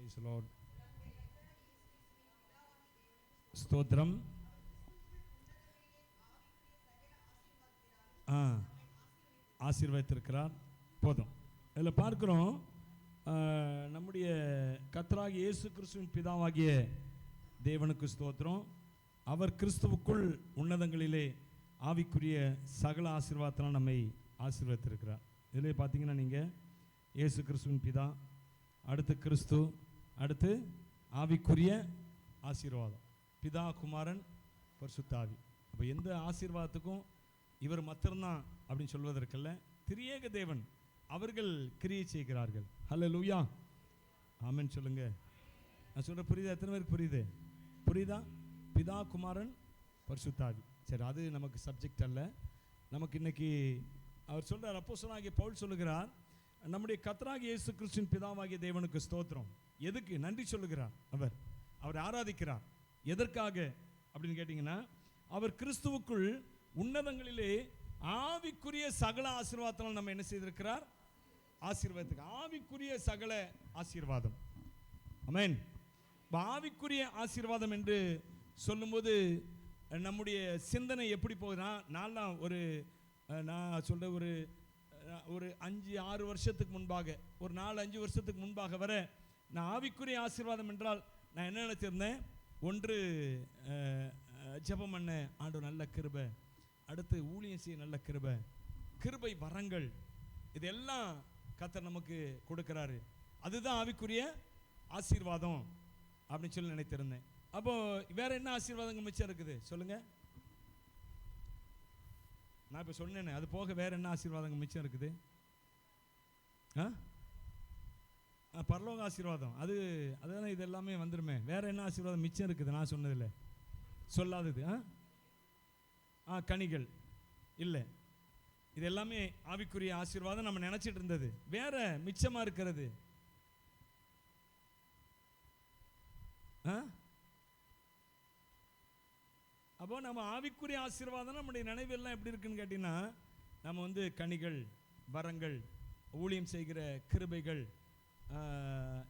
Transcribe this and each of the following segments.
Praise the Lord. ஸ்தோத்திரம். ஆசீர்வதித்திருக்கிறார். போதும். இதில் பார்க்கிறோம், நம்முடைய கர்த்தராகிய இயேசு கிறிஸ்துவின் பிதாவாகிய தேவனுக்கு ஸ்தோத்திரம். அவர் கிறிஸ்துவுக்குள் உன்னதங்களிலே ஆவிக்குரிய சகல ஆசீர்வாதத்தினால் நம்மை ஆசீர்வதித்திருக்கிறார். இதில் பார்த்தீங்கன்னா நீங்கள் இயேசு கிறிஸ்துவின் பிதா, அடுத்து கிறிஸ்து, அடுத்து ஆவிக்குரிய ஆசீர்வாதம், பிதா, குமாரன், பரிசுத்த ஆவி. அப்போ எந்த ஆசீர்வாதத்துக்கும் இவர் மாத்திரம்தான் அப்படின்னு சொல்வதற்கல்ல, திரியேக தேவன் அவர்கள் கிரியை செய்கிறார்கள். ஹல்லேலூயா, ஆமென் சொல்லுங்க. நான் சொல்ற புரியுதா? எத்தனை பேருக்கு புரியுது? புரியுதா? பிதா, குமாரன், பரிசுத்த ஆவி. சரி, அது நமக்கு சப்ஜெக்ட் அல்ல. நமக்கு இன்னைக்கு அவர் சொல்றார், அப்போஸ்தலனாகிய பவுல் சொல்லுகிறார், நம்முடைய கர்த்தராகிய இயேசு கிறிஸ்துவின் பிதாவாகிய தேவனுக்கு ஸ்தோத்திரம். எதுக்கு நன்றி சொல்லுகிறார்? அவர் ஆராதிக்கிறார். எதற்காக அப்படின்னு கேட்டிங்கன்னா, அவர் கிறிஸ்துவுக்குள் உன்னதங்களிலே ஆவிக்குரிய சகல ஆசீர்வாதத்தால் நம்ம என்ன செய்திருக்கிறார்? ஆசீர்வாதத்துக்கு ஆவிக்குரிய சகல ஆசீர்வாதம். ஆமென். ஆவிக்குரிய ஆசீர்வாதம் என்று சொல்லும்போது நம்முடைய சிந்தனை எப்படி போகுதுன்னா, நான் சொல்ற ஒரு 5-6 வருஷத்துக்கு முன்பாக, ஒரு 4-5 வருஷத்துக்கு முன்பாக வர, நான் ஆவிக்குரிய ஆசீர்வாதம் என்றால் நான் என்ன நினைச்சிருந்தேன்? ஒன்று ஜெபம் பண்ண ஆண்டவர் நல்ல கிருபை, அடுத்து ஊழியம் செய்ய நல்ல கிருபை, கிருபை வரங்கள், இதெல்லாம் கர்த்தர் நமக்கு கொடுக்கிறாரு, அதுதான் ஆவிக்குரிய ஆசீர்வாதம் அப்படின்னு சொல்லி நினைத்திருந்தேன். அப்போ வேற என்ன ஆசீர்வாதங்கள் மிச்சம் இருக்குது சொல்லுங்க? நான் இப்போ சொன்னேனே, அது போக வேற என்ன ஆசீர்வாதங்கள் மிச்சம் இருக்குது? பரலோக ஆசீர்வாதம், அதுதான் இது எல்லாமே வந்துருமே. வேற என்ன ஆசீர்வாதம் மிச்சம் இருக்குது நான் சொன்னதில்லை, சொல்லாதது? கனிகள் இல்லை. இது எல்லாமே ஆவிக்குரிய ஆசீர்வாதம் நம்ம நினைச்சிட்டு இருந்தது. வேற மிச்சமா இருக்கிறது அப்போ நம்ம ஆவிக்குரிய ஆசீர்வாதம் நம்முடைய நினைவெல்லாம் எப்படி இருக்குன்னு கேட்டீங்கன்னா, நம்ம கனிகள், வரங்கள், ஊழியம் செய்கிற கிருபைகள்,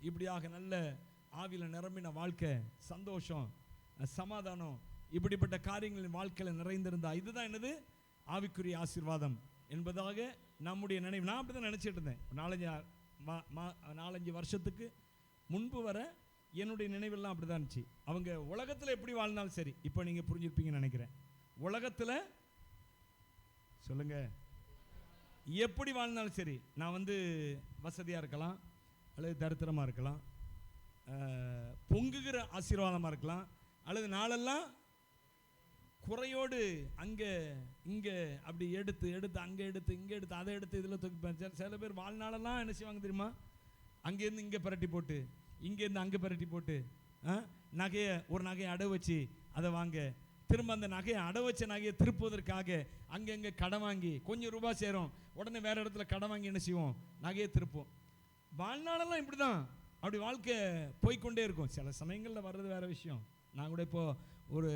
இப்படியாக நல்ல ஆவியில் நிரம்பின வாழ்க்கை, சந்தோஷம், சமாதானம், இப்படிப்பட்ட காரியங்களின் வாழ்க்கையில் நிறைந்திருந்தா இதுதான் என்னது? ஆவிக்குரிய ஆசீர்வாதம் என்பதாக நம்முடைய நினைவு. நான் அப்படி தான் நினச்சிட்டு இருந்தேன். 4-5 வருஷத்துக்கு முன்பு வர என்னுடைய நினைவெல்லாம் அப்படி தான் இருந்துச்சு. அவங்க உலகத்தில் எப்படி வாழ்ந்தாலும் சரி, இப்போ நீங்கள் புரிஞ்சிருப்பீங்கன்னு நினைக்கிறேன். உலகத்தில் சொல்லுங்க, எப்படி வாழ்ந்தாலும் சரி, நான் வசதியாக இருக்கலாம், அல்லது தரித்திரமாக இருக்கலாம், பொங்குகிற ஆசீர்வாதமாக இருக்கலாம், அல்லது நாளெல்லாம் குறையோடு அங்கே இங்கே அப்படி எடுத்து அங்கே எடுத்து இங்கே எடுத்து அதை எடுத்து இதில் தூக்கி. சில பேர் வாழ்நாளெல்லாம் என்ன செய்வாங்க தெரியுமா? அங்கேருந்து இங்கே பரட்டி போட்டு, இங்கேருந்து அங்கே பரட்டி போட்டு, ஒரு நகையை அடை வச்சு அதை வாங்க, திரும்ப அந்த நகையை அடை வச்ச நகையை திருப்புவதற்காக அங்கங்கே கடன் வாங்கி, கொஞ்சம் ரூபாய் சேரும், உடனே வேறு இடத்துல கடன் வாங்கி என்ன செய்வோம்? நகையை திருப்போம். வாழ்நாளெல்லாம் இப்படி தான், அப்படி வாழ்க்கை போய்கொண்டே இருக்கும். சில சமயங்களில் வர்றது வேறு விஷயம். நான் கூட இப்போது ஒரு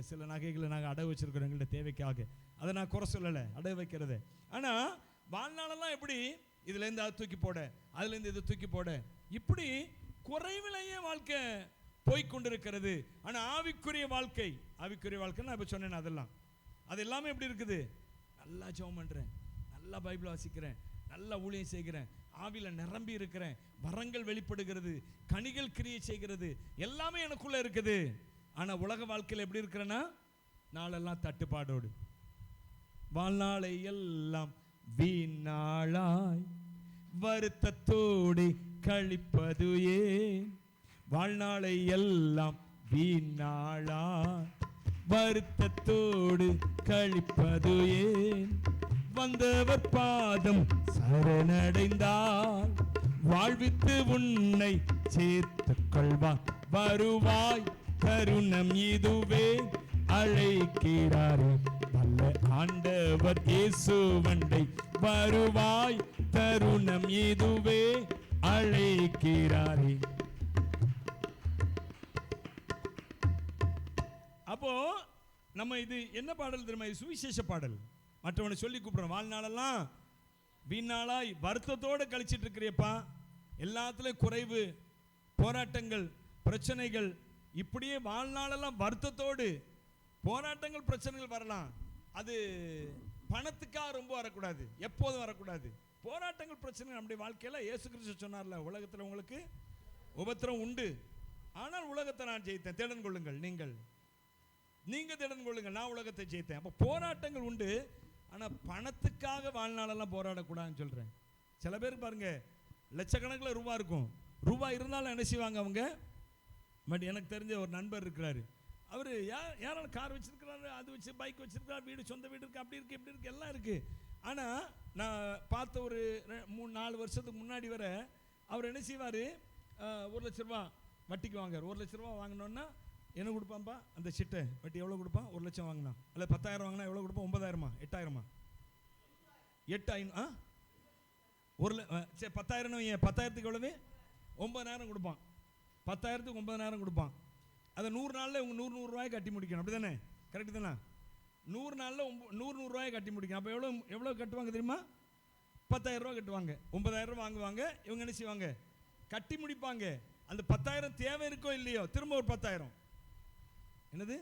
சில நகைகளை நாங்கள் அடை வச்சுருக்கிறோம் எங்கள்கிட்ட தேவைக்காக. அதை நான் குறை சொல்லலை, அடை வைக்கிறது. ஆனால் வாழ்நாளெல்லாம் எப்படி இதுலேருந்து அதை தூக்கி போட, அதுலேருந்து இதை தூக்கி போட, இப்படி குறைவிலேயே வாழ்க்கை போய்கொண்டிருக்கிறது. ஆனால் ஆவிக்குரிய வாழ்க்கை நான் இப்போ சொன்னேன், அது எல்லாமே எப்படி இருக்குது? நல்லா ஜெபம் பண்ணுறேன், நல்லா பைபிள் வாசிக்கிறேன், நல்லா ஊழியம் செய்கிறேன், ஆவியில் நிரம்பி இருக்கிறேன், வரங்கள் வெளிப்படுகிறது, கனிகள் கிரியை செய்கிறது, எல்லாமே எனக்குள்ளே இருக்குது. ஆனால் உலக வாழ்க்கையில் எப்படி இருக்கிறேன்னா, நாளெல்லாம் தட்டுப்பாடோடு, வாழ்நாளை எல்லாம் வீணாளாய் வருத்தத்தோடு கழிப்பது ஏன்? வாழ்நாளை எல்லாம் வீணாளாய் வருத்தத்தோடு கழிப்பது ஏன்? வந்தவர் பாதம் சரணடைந்தால் வாழ்வித்து உன்னை சேர்த்துக் கொள்வார். வருவாய், தருணம் இதுவே, அழைக்கிறாரே நல்ல ஆண்டவர் இயேசுவண்டை. வருவாய், தருணம் இதுவே, அழைக்கிறாரே. அப்போ நம்ம இது என்ன பாடல் தெரியுமா? சுவிசேஷ பாடல். மற்றவனை சொல்லி கூப்பிடுறோம், வாழ்நாளெல்லாம் வீணாளாய் வருத்தத்தோடு கழிச்சிட்டு இருக்கிறியப்பா, எல்லாத்துலேயும் குறைவு, போராட்டங்கள், பிரச்சனைகள், இப்படியே வாழ்நாளெல்லாம் வருத்தத்தோடு போராட்டங்கள், பிரச்சனைகள் வரலாம். அது பணத்துக்காக ரொம்ப வரக்கூடாது, எப்போதும் வரக்கூடாது. போராட்டங்கள், பிரச்சனைகள் நம்முடைய வாழ்க்கையில் இயேசு கிறிஸ்து சொன்னார்ல, உலகத்தில் உங்களுக்கு உபத்திரம் உண்டு, ஆனால் உலகத்தை நான் ஜெயித்தேன், திடன் கொள்ளுங்கள். நீங்க திடன் கொள்ளுங்கள், நான் உலகத்தை ஜெயித்தேன். அப்போ போராட்டங்கள் உண்டு, ஆனால் பணத்துக்காக வாழ்நாளெல்லாம் போராடக்கூடாதுன்னு சொல்கிறேன். சில பேர் பாருங்க, லட்சக்கணக்கில் ரூபா இருக்கும், ரூபா இருந்தாலும் என்ன செய்வாங்க அவங்க. பட் எனக்கு தெரிஞ்ச ஒரு நண்பர் இருக்கிறாரு, அவர் யாராலும் கார் வச்சிருக்கிறாரு, அது வச்சு பைக் வச்சிருக்கிறார், வீடு, சொந்த வீடு இருக்குது, அப்படி இருக்குது, இப்படி இருக்குது, எல்லாம் இருக்குது. ஆனால் நான் பார்த்த ஒரு 3-4 வருஷத்துக்கு முன்னாடி வர அவர் என்ன செய்வார், 1 லட்ச ரூபா வட்டிக்கு வாங்குறார். 1 லட்ச ரூபா வாங்கினோன்னா என்ன கொடுப்பான்ப்பா, அந்த சிட்டை வட்டி எவ்வளோ கொடுப்பான், 1 லட்சம் வாங்கினா, அல்ல 10,000 வாங்கினா எவ்வளோ கொடுப்பான், 9,000, 8,000, 8,000, 10,000, 10,000க்கு எவ்வளவு, 9,000 கொடுப்பான். 10,000க்கு 9,000 கொடுப்பான். அதை 100 நாளில் உங்கள் 100 ரூபாய் கட்டி முடிக்கணும், அப்படி தானே, கரெக்டு தானே? 100 நாளில் 100 ரூபாய் கட்டி முடிக்கணும். அப்போ எவ்வளோ கட்டுவாங்க தெரியுமா? 10,000 ரூபா கட்டுவாங்க. 9,000 ரூபா வாங்குவாங்க. இவங்க என்ன செய்வாங்க, கட்டி முடிப்பாங்க. அந்த 10,000 தேவை இருக்கோ இல்லையோ, திரும்ப ஒரு 10,000. என்னது,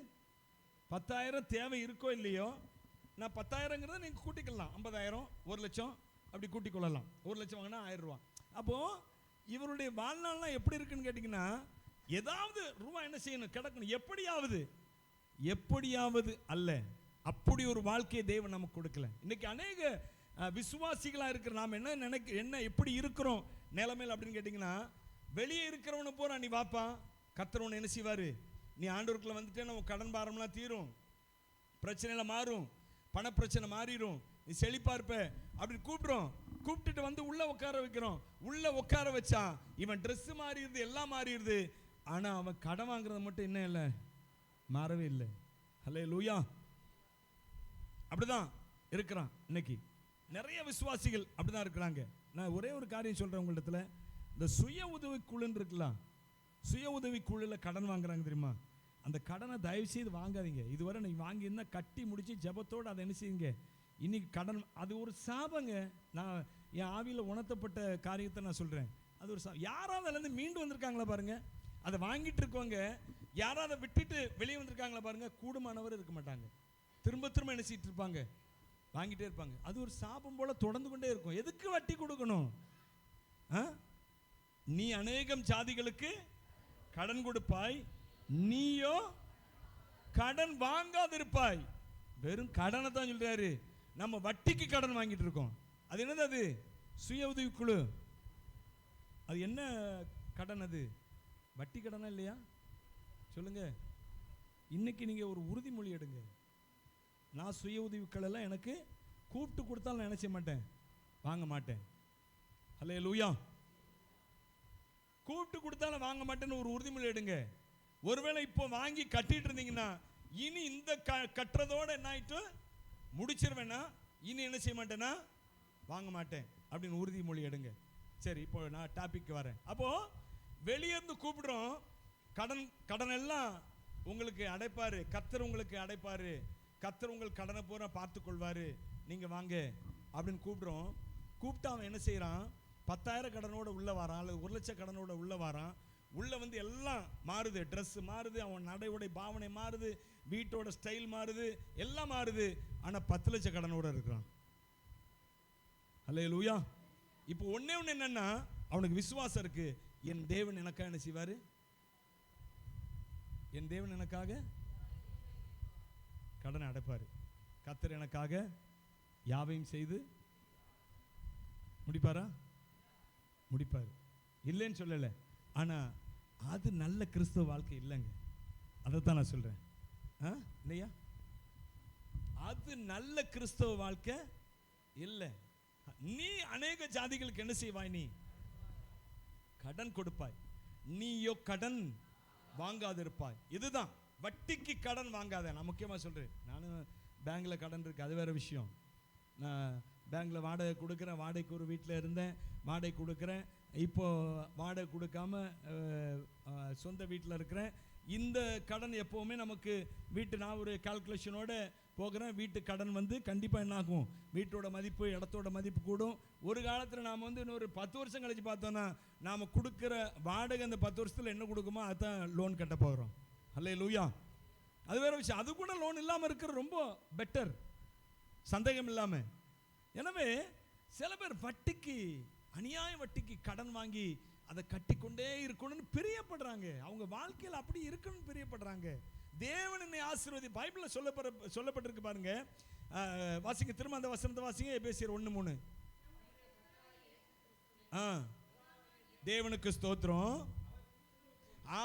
10,000 தேவை இருக்கோ இல்லையோ, நான் 10,000ங்கிறத நீங்கள் கூட்டிக்கலாம். 50,000, 1 லட்சம் அப்படி கூட்டிக் கொள்ளலாம். 1 லட்சம் வாங்கினா 1000 ரூபா. அப்போது இவருடைய வாழ்நாள்லாம் எப்படி இருக்குன்னு கேட்டிங்கன்னா, ஏதாவது ரூபா என்ன செய்யணும், கிடக்கணும், எப்படியாவது அல்ல, அப்படி ஒரு வாழ்க்கையை தேவன் நமக்கு கொடுக்கல. இன்னைக்கு அநேக விசுவாசிகளாக இருக்கிற நாம் என்ன எப்படி இருக்கிறோம் நிலைமையில் அப்படின்னு கேட்டிங்கன்னா, வெளியே இருக்கிறவனை போறா, நீ வாப்பா, கர்த்தர் என்ன செய்வார், நீ ஆண்டவருக்குள்ள வந்துட்டே நம்ம கடன் பாரம்லாம் தீரும், பிரச்சனையில மாறும், பணப்பிரச்சனை மாறிடும், நீ செழிப்பா இருப்ப அப்படின்னு கூப்பிட்டுட்டு வந்து உள்ள உட்கார வைக்கிறோம். உள்ள உட்கார வச்சா இவன் ட்ரெஸ் மாறிடுது, எல்லாம் மாறிடுது, ஆனா அவன் கடன் வாங்குறது மட்டும் என்ன இல்லை, மாறவே இல்லை. ஹல்லேலூயா. அப்படிதான் இருக்கிறான். இன்னைக்கு நிறைய விசுவாசிகள் அப்படிதான் இருக்கிறாங்க. நான் ஒரே ஒரு காரியம் சொல்றேன் உங்களிடத்துல, இந்த சுய உதவி குழுன்னு இருக்கலாம், சுய உதவி குழுல கடன் வாங்குறாங்க தெரியுமா, அந்த கடனை தயவு செய்து வாங்காதீங்க. இதுவரை நீங்கள் வாங்கியிருந்தா கட்டி முடிச்சு ஜெபத்தோடு அதை என்ன செய்யுங்க. இன்னைக்கு கடன் அது ஒரு சாபங்க. நான் என் ஆவியில் உணர்த்தப்பட்ட காரியத்தை நான் சொல்கிறேன். அது ஒரு யாராவது அதுலேருந்து மீண்டு வந்திருக்காங்களா பாருங்க, அதை வாங்கிட்டு இருக்கவங்க யாராவது விட்டுட்டு வெளியே வந்திருக்காங்களா பாருங்க, கூடுமானவர் இருக்க மாட்டாங்க, திரும்ப திரும்ப என்ன செய்யிட்டு இருப்பாங்க, வாங்கிட்டே இருப்பாங்க. அது ஒரு சாபம் போல தொடர்ந்து கொண்டே இருக்கும். எதுக்கு வட்டி கொடுக்கணும்? நீ அநேகம் ஜாதிகளுக்கு கடன் கொடுப்பாய், நீயோ கடன் வாங்காதிருப்பாய். வெறும் கடனை தான் சொல்றாரு. நம்ம வட்டிக்கு கடன் வாங்கிட்டு இருக்கோம். அது என்னது, அது சுய உதவி குழு. அது என்ன கடன், அது வட்டி கடனா இல்லையா சொல்லுங்க. இன்னைக்கு நீங்க ஒரு உறுதிமொழி எடுங்க, நான் சுய உதவிகள் எல்லாம் எனக்கு கூப்பிட்டு கொடுத்தாலும் நான் என்ன செய்ய மாட்டேன், வாங்க மாட்டேன். ஹல்லேலூயா. கூப்பிட்டு கொடுத்தாலும் வாங்க மாட்டேன்னு ஒரு உறுதிமொழி எடுங்க. ஒருவேளை இப்போ வாங்கி கட்டிட்டு இருந்தீங்கன்னா, இனி இந்த கட்டுறதோட என்ன ஆயிட்டு முடிச்சிருவேன்னா, இனி என்ன செய்ய மாட்டேன்னா வாங்க மாட்டேன் அப்படின்னு உறுதிமொழி எடுங்க. சரி, இப்போ நான் டாபிக் வரேன். அப்போ வெளியிருந்து கூப்பிடுறோம், கடன் எல்லாம் உங்களுக்கு அடைப்பாரு, கர்த்தர் உங்களுக்கு அடைப்பாரு, கர்த்தர் உங்கள் கடனை பூரா பார்த்து கொள்வாரு, நீங்க வாங்க அப்படின்னு கூப்பிடுறோம். கூப்பிட்டு அவன் என்ன செய்யறான், 10,000 கடனோட உள்ள வரான், அல்லது 1 லட்சம் கடனோட உள்ள வரான். உள்ள வந்து எல்லாம் மாறுது, ட்ரெஸ் மாறுது, அவன் நடையுடைய பாவனை மாறுது, வீட்டோட ஸ்டைல் மாறுது, எல்லாம் மாறுது. ஆனா 10 லட்சம் கடனோட இருக்கிறான். ஹல்லேலூயா. இப்போ ஒண்ணே ஒன்று என்னன்னா, அவனுக்கு விசுவாசம் இருக்கு, என் தேவன் எனக்காக என்ன செய்வாரு, என் தேவன் எனக்காக கடனை அடைப்பாரு, கர்த்தர் எனக்காக யாவையும் செய்து முடிப்பாரா, முடிப்பாரு, இல்லைன்னு சொல்லலை. ஆனா அது நல்ல கிறிஸ்தவ வாழ்க்கை இல்லைங்க. அதைத்தான் நான் சொல்றேன், இல்லையா? அது நல்ல கிறிஸ்தவ வாழ்க்கை இல்லை. நீ அநேக ஜாதிகளுக்கு என்ன செய்வாய், நீ கடன் கொடுப்பாய், நீயோ கடன் வாங்காதிருப்பாய். இதுதான் வட்டிக்கு கடன் வாங்காத. நான் முக்கியமாக சொல்றேன், நானும் பேங்க்ல கடன் இருக்கு, அது வேற விஷயம். நான் பேங்க்ல வாடகை கொடுக்குறேன், வாடகைக்கு ஒரு வீட்டில் இருந்தேன், வாடகை கொடுக்குறேன், இப்போ வாடகை கொடுக்காம சொந்த வீட்டில் இருக்கிறேன். இந்த கடன் எப்போவுமே நமக்கு நான் ஒரு கால்குலேஷனோட போகிறேன். வீட்டு கடன் கண்டிப்பாக என்ன ஆகும், வீட்டோட மதிப்பு இடத்தோட மதிப்பு கூடும். ஒரு காலத்தில் நாம் இன்னொரு 10 வருஷம் கழிச்சு பார்த்தோன்னா நாம் கொடுக்குற வாடகை அந்த 10 வருஷத்தில் என்ன கொடுக்குமோ அதுதான் லோன் கட்ட போகிறோம். அல்லேலூயா. அது வேற விஷயம். அது கூட லோன் இல்லாமல் இருக்கிற ரொம்ப பெட்டர், சந்தேகம் இல்லாமல். எனவே சில பேர் வட்டிக்கு, அநியாய வட்டிக்கு கடன் வாங்கி அதை கட்டிக்கொண்டே இருக்கணும்னு பிரியப்படுறாங்க. அவங்க வாழ்க்கையில் அப்படி இருக்கணும்னு பிரியப்படுறாங்க. தேவன் என்னை ஆசீர்வதி, பைபிளில் சொல்லப்பட்டிருக்கு பாருங்க. வாசிங்க, திரும்ப அந்த வசனத்தை வாசிங்க. எபேசியர் 1:3. தேவனுக்கு ஸ்தோத்திரம்.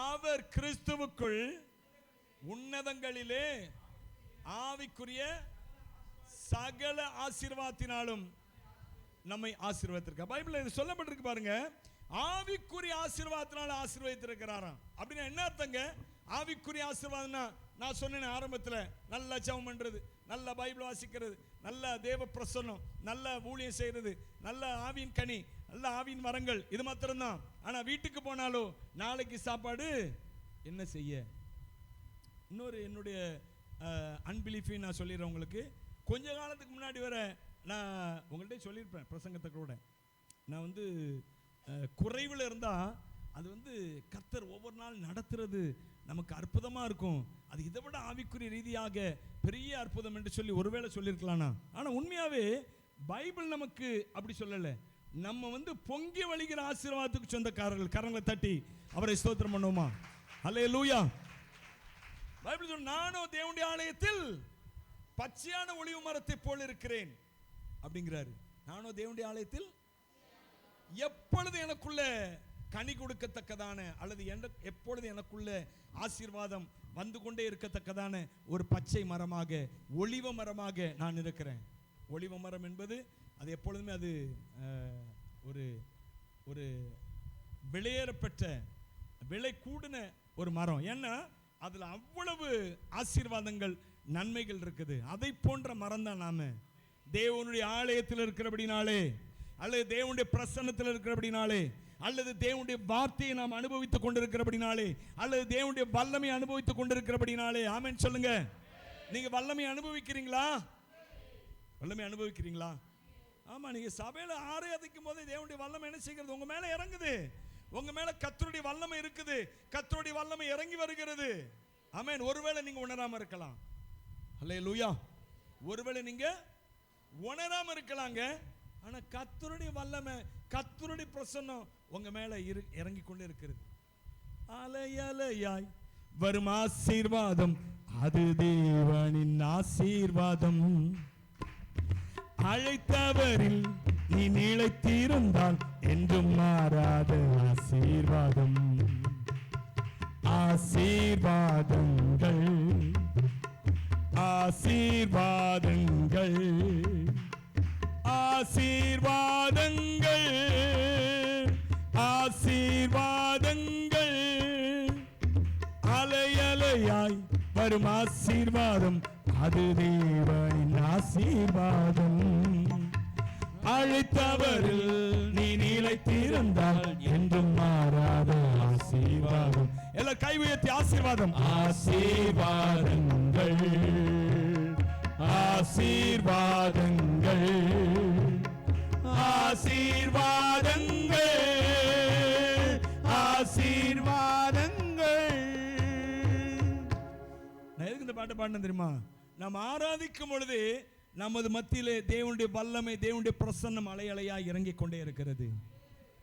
அவர் கிறிஸ்துவுக்குள் உன்னதங்களிலே ஆவிக்குரிய சகல ஆசீர்வாதத்தினாலும் நம்மை ஆசீர்வதித்திருக்க. பைபிள்ல இது சொல்லப்பட்டிருக்கு பாருங்க. ஆவிக்குரிய ஆசீர்வாதத்தினால ஆசீர்வதித்திருக்கிறாராம். அப்படின்னா என்ன அர்த்தங்க? ஆவிக்குரிய ஆசீர்வாதம்னா நான் சொன்னேன் ஆரம்பத்தில், நல்ல ஜெபம் பண்றது, நல்ல பைபிள் வாசிக்கிறது, நல்ல தேவ பிரசன்னம், நல்ல ஊழியம் செய்யறது, நல்ல ஆவியின் கனி, நல்ல ஆவியின் வரங்கள், இது மாத்திரம்தான். ஆனா வீட்டுக்கு போனாலும் நாளைக்கு சாப்பாடு என்ன செய்ய. இன்னொரு என்னுடைய அன்பிலீஃபை நான் சொல்லிடுறேன் உங்களுக்கு. கொஞ்ச காலத்துக்கு முன்னாடி வர நான் உங்கள்கிட்ட சொல்லியிருப்பேன் பிரசங்கத்தை கூட. நான் குறைவில் இருந்தால் அது கர்த்தர் ஒவ்வொரு நாள் நடத்துறது நமக்கு அற்புதமாக இருக்கும். அது இதை விட ஆவிக்குரிய ரீதியாக பெரிய அற்புதம் என்று சொல்லி ஒருவேளை சொல்லியிருக்கலாம்னா. ஆனால் உண்மையாகவே பைபிள் நமக்கு அப்படி சொல்லலை. நம்ம பொங்கி வழிகிற ஆசீர்வாதத்துக்கு சொந்தக்காரர்கள். கரங்களை தட்டி அவரை ஸ்தோத்திரம் பண்ணுவோமா? அல்லேலூயா. பைபிள் சொல்ல, நானும் தேவனுடைய ஆலயத்தில் பச்சையான ஒலிவ மரத்தை போல் இருக்கிறேன் அப்படிங்கிறாரு. நானும் தேவனுடைய ஆலயத்தில் எப்பொழுது எனக்குள்ள கனி கொடுக்கத்தக்கதான அல்லது எப்பொழுது எனக்குள்ள ஆசீர்வாதம் வந்து கொண்டே இருக்கத்தக்கதான ஒரு பச்சை மரமாக, ஒலிவ மரமாக நான் இருக்கிறேன். ஒலிவ மரம் என்பது அது எப்பொழுதுமே அது ஒரு ஒரு விலையேறப்பெற்ற, விலை கூடின ஒரு மரம். ஏன்னா அதுல அவ்வளவு ஆசீர்வாதங்கள், நன்மைகள் இருக்குது. அதை போன்ற மரம் தான் நாம. தேவனுடைய ஆலயத்தில் இருக்கிறபடினாலே, அல்லது தேவனுடைய பிரசன்னத்தில் இருக்கிறபடினாலே, அல்லது தேவனுடைய வார்த்தையை நாம் அனுபவித்துக் கொண்டிருக்கிறபடினாலே, அல்லது தேவனுடைய வல்லமை அனுபவித்துக் கொண்டிருக்கிறபடினாலே. ஆமென் சொல்லுங்க. நீங்க வல்லமை அனுபவிக்கிறீங்களா? வல்லமை அனுபவிக்கிறீங்களா? ஆமா. நீங்க சபையில ஆராதிக்கும் போது தேவனுடைய வல்லமை என்ன செய்கிறது? உங்க மேல இறங்குது. உங்க மேல கர்த்தருடைய வல்லமை இருக்குது. கர்த்தருடைய வல்லமை இறங்கி வருகிறது. ஆமென். ஒருவேளை நீங்க உணராம இருக்கலாம். அல்லேலூயா. ஒருவேளை நீங்க உணராம இருக்கலாங்க. ஆனா கர்த்தருடைய வல்லமை, கர்த்தருடைய பிரசன்னம் உங்க மேல இறங்கி கொண்டு இருக்கிறது. அலையலையாய் வரும் ஆசீர்வாதம், அது தேவனின் ஆசீர்வாதம். அழைத்தவரில் நீ நிலைத்திருந்தால் என்றும் மாறாத ஆசீர்வாதம். ஆசீர்வாதங்கள், ஆசீர்வாதங்கள், ஆசீர்வாதங்கள், ஆசீர்வாதங்கள். அலையலையாய் வரும் ஆசீர்வாதம், அது தேவனின் ஆசீர்வாதம். அழைத்தவரில் நீ நிலைத்திருந்தால் என்றும் மாறாத ஆசீர்வாதம். எல்லாம் கை உயர்த்தி ஆசீர்வாதம். ஆசீர்வாதங்கள், ஆசீர்வாதங்கள், ஆசீர்வாதங்கள், ஆசீர்வாதங்கள். நான் எதுக்கு இந்த பாட்டு பாடினேன் தெரியுமா? நாம் ஆராதிக்கும் பொழுது நமது மத்தியிலே தேவனுடைய வல்லமை, தேவனுடைய பிரசன்னம் அலை அலையா இறங்கிக் கொண்டே இருக்கிறது.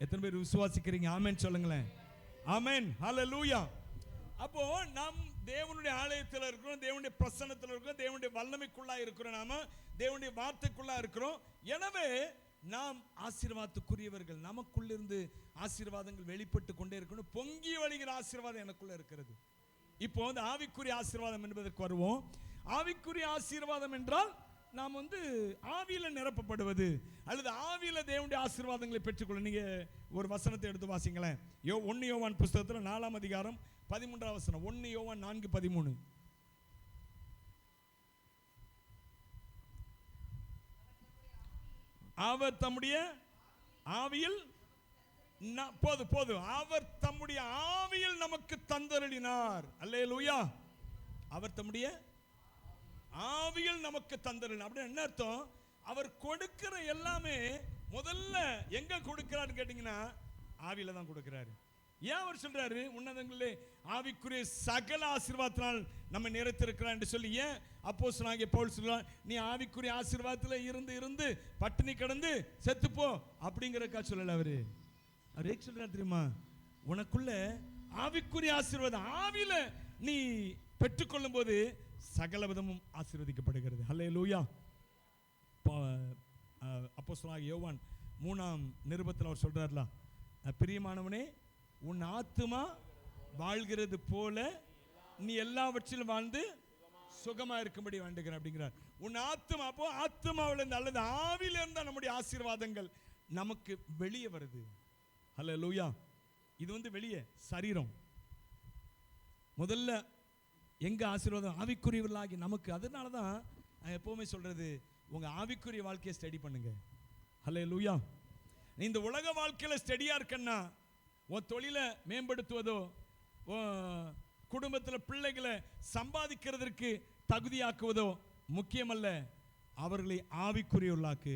எத்தனை பேர் விசுவாசிக்கிறீங்க? ஆமென் சொல்லுங்களேன். ஆமென். ஹல்லேலூயா. அப்போ நாம் தேவனுடைய ஆலயத்தில் இருக்கிறோம், தேவனுடைய பிரசன்னத்தில் இருக்கிறோம், தேவனுடைய வல்லமைக்குள்ளா இருக்கிறோம், நாம தேவனுடைய வார்த்தைக்குள்ளா இருக்கிறோம். எனவே நாம் ஆசீர்வாதத்துக்குரியவர்கள். நமக்குள்ளிருந்து ஆசீர்வாதங்கள் வெளிப்பட்டு கொண்டே இருக்கணும். பொங்கி வழிகிற ஆசீர்வாதம் எனக்குள்ள இருக்கிறது. இப்போ ஆவிக்குரிய ஆசீர்வாதம் என்பதற்கு வருவோம். ஆவிக்குரிய ஆசீர்வாதம் என்றால் நாம் ஆவியில நிரப்பப்படுவது, அல்லது ஆவியில தேவனுடைய ஆசீர்வாதங்களை பெற்றுக்கொள்ள. நீங்க ஒரு வசனத்தை எடுத்து வாசிங்களேன். 1 யோவான் புஸ்தகத்தில் 4ஆம் அதிகாரம் 13ஆம் வசனம். 1 யோவான் 4:13. அவர் தம்முடைய ஆவியில் போதும் போதும். அவர் தம்முடைய ஆவியில் நமக்கு தந்தருளினார். அல்லேலூயா. அவர் தம்முடைய ஆவியில் நமக்கு தந்தருளினார். அப்படின்னு என்ன அர்த்தம்? அவர் கொடுக்கிற எல்லாமே முதல்ல எங்க கொடுக்கிறாரு கேட்டீங்கன்னா ஆவியில தான் கொடுக்கிறாரு. ஏன் அவர் சொல்றாரு உன்னதங்களிலே ஆவிக்குரிய சகல ஆசீர்வாதத்தினால் நம்ம நிறைத்திருக்கிறார் என்று சொல்லி ஏன் அப்போஸ்தலனாகிய பவுல் சொல்றார், நீ ஆவிக்குரிய ஆசீர்வாதத்தில் இருந்து இருந்து பட்டினி கிடந்து செத்துப்போ அப்படிங்கிறக்கா சொல்லல. அவரு சொல்றாரு தெரியுமா, உனக்குள்ள ஆவிக்குரிய ஆசீர்வாதம் ஆவியில நீ பெற்றுக்கொள்ளும் போது சகல விதமும் ஆசீர்வதிக்கப்படுகிறது. ஹல்லேலூயா. அப்போஸ்தலனாகிய யோவான் 3ஆம் நிருபத்தில் அவர் சொல்றாருல, பிரியமானவனே உன் ஆத்துமா வாழ்கிறது போல நீ எல்லாவற்றிலும் வாழ்ந்து சுகமா இருக்கும்படி வேண்டுகிறேன் அப்படிங்கிறார். உன் ஆத்துமா, அப்போ ஆத்துமாவில இருந்து அல்லது ஆவியில இருந்தா நம்முடைய ஆசீர்வாதங்கள் நமக்கு வெளியே வருது. ஹல்லேலூயா. இது வெளியே சரீரம். முதல்ல எங்க ஆசீர்வாதம் ஆவிக்குரியவர்களாகி நமக்கு. அதனால தான் எப்பவுமே சொல்றது, உங்க ஆவிக்குரிய வாழ்க்கையை ஸ்டடி பண்ணுங்க. ஹல்லேலூயா. நீ இந்த உலக வாழ்க்கையில ஸ்டடியா இருக்கன்னா உன் தொழிலை மேம்படுத்துவதோ குடும்பத்தில் பிள்ளைகளை சம்பாதிக்கிறதற்கு தகுதியாக்குவதோ முக்கியமல்ல. அவர்களை ஆவிக்குரியவர்களாக்கு.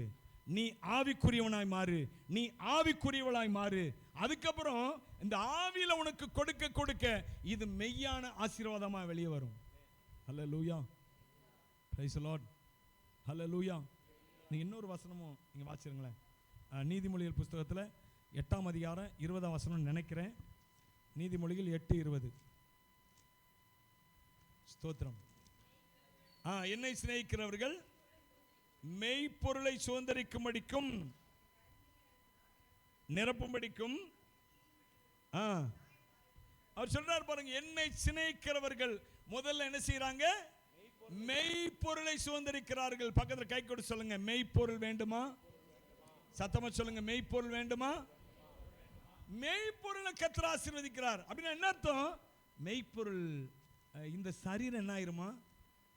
நீ ஆவிக்குரியவனாய் மாறு, நீ ஆவிக்குரியவளாய் மாறு. அதுக்கப்புறம் இந்த ஆவியில உனக்கு கொடுக்க கொடுக்க இது மெய்யான ஆசீர்வாதமா வெளியே வரும். Hallelujah. Praise the lord. Hallelujah. நீங்க இன்னொரு வசனமும் நீங்க வாசிருங்களேன். நீதிமொழிகள் புஸ்தகத்தில் 8ஆம் அதிகாரம் 20ஆம் வசனம் நினைக்கிறேன். நீதிமொழிகள் 8:20. ஸ்தோத்திரம். என்னை சிநேகிக்கிறவர்கள் மெய்ப்பொருளை சுதந்தரிக்கும்படிக்கும் நிரப்பும்படிக்கும் அவர் சொல்றார் பாருங்க. என்னை சிநேகிக்கிறவர்கள் முதல்ல என்ன செய்யறாங்க? மெய்ப்பொருளை சுதந்தரிக்கிறார்கள். பக்கத்தில் கை கொடு சொல்லுங்க, மெய்ப்பொருள் வேண்டுமா? சத்தமா சொல்லுங்க, மெய்ப்பொருள் வேண்டுமா? மெய்ப்பொருளை கர்த்தர் ஆசீர்வதிக்கிறார். அப்படின்னா என்ன அர்த்தம்? மெய்ப்பொருள் இந்த சரீரம் என்ன ஆயிருமா?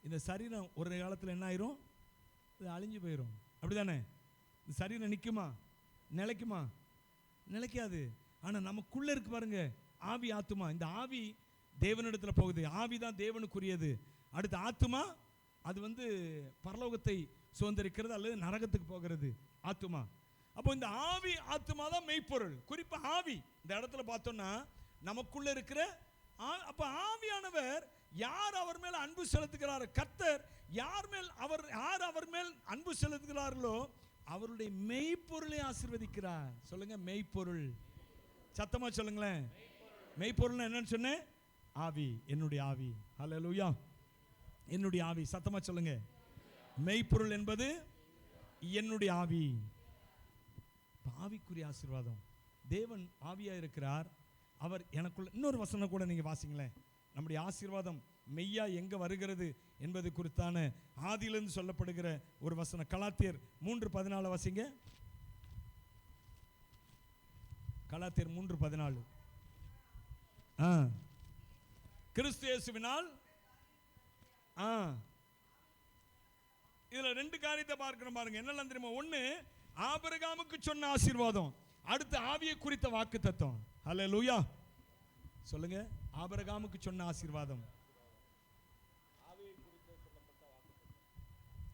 இந்த சரீரம் ஒரு காலத்தில் என்ன ஆயிரும்? இது அழிஞ்சு போயிடும். அப்படிதானே? இந்த சரீரம் நிற்குமா? நிலைக்குமா? நிலைக்காது. ஆனால் நமக்குள்ள இருக்கு பாருங்க ஆவி ஆத்துமா. இந்த ஆவி தேவனிடத்தில் போகுது. ஆவி தான் தேவனுக்குரியது. அடுத்த ஆத்துமா அது பரலோகத்தை சுதந்திரிக்கிறது அல்லது நரகத்துக்கு போகிறது ஆத்துமா. அப்போ இந்த ஆவி ஆத்துமா தான் மெய்ப்பொருள். குறிப்பா ஆவி இந்த இடத்துல பார்த்தோம்னா நமக்குள்ள இருக்கிற அப்ப ஆவியானவர் யார் அவர் மேல் அன்பு செலுத்துகிறார், கர்த்தர் யார் அவர் மேல் அன்பு செலுத்துகிறார்களோ அவருடைய மெய்ப்பொருளை ஆசீர்வதிக்கிறார். சொல்லுங்க, மெய்ப்பொருள். சத்தமா சொல்லுங்களேன். மெய்ப்பொருள் என்னன்னு சொன்னேன்? ஆவி, என்னுடைய ஆவி. ஹல்லேலூயா. என்னுடைய ஆவி. சத்தமா சொல்லுங்க. மெய்ப்பொருள் என்பது என்னுடைய ஆவி. ஆவிக்குரிய ஆசீர்வாதம். தேவன் ஆவியா இருக்கிறார். அவர் எனக்குள்ள. இன்னொரு வசனம் கூட நீங்க வாசிங்களேன். நம்முடைய ஆசீர்வாதம் மெய்யா எங்க வருகிறது என்பது குறித்தான ஆதியிலிருந்து சொல்லப்படுகிற ஒரு வசனம். கலாத்தியர் 3:14 வாசிங்க. கலாத்தியர் 3:14. கிறிஸ்து இயேசுவினால் இதுல 2 காரியத்தை பார்க்கிறோம் பாருங்க. என்னெல்லாம் தெரியுமா? ஒண்ணு ஆபிரகாமுக்கு சொன்ன ஆசீர்வாதம், அடுத்து ஆவியை குறித்த வாக்குத்தத்தம். ஹல்லேலூயா. சொல்லுங்க, ஆபிரகாமுக்கு சொன்ன ஆசீர்வாதம்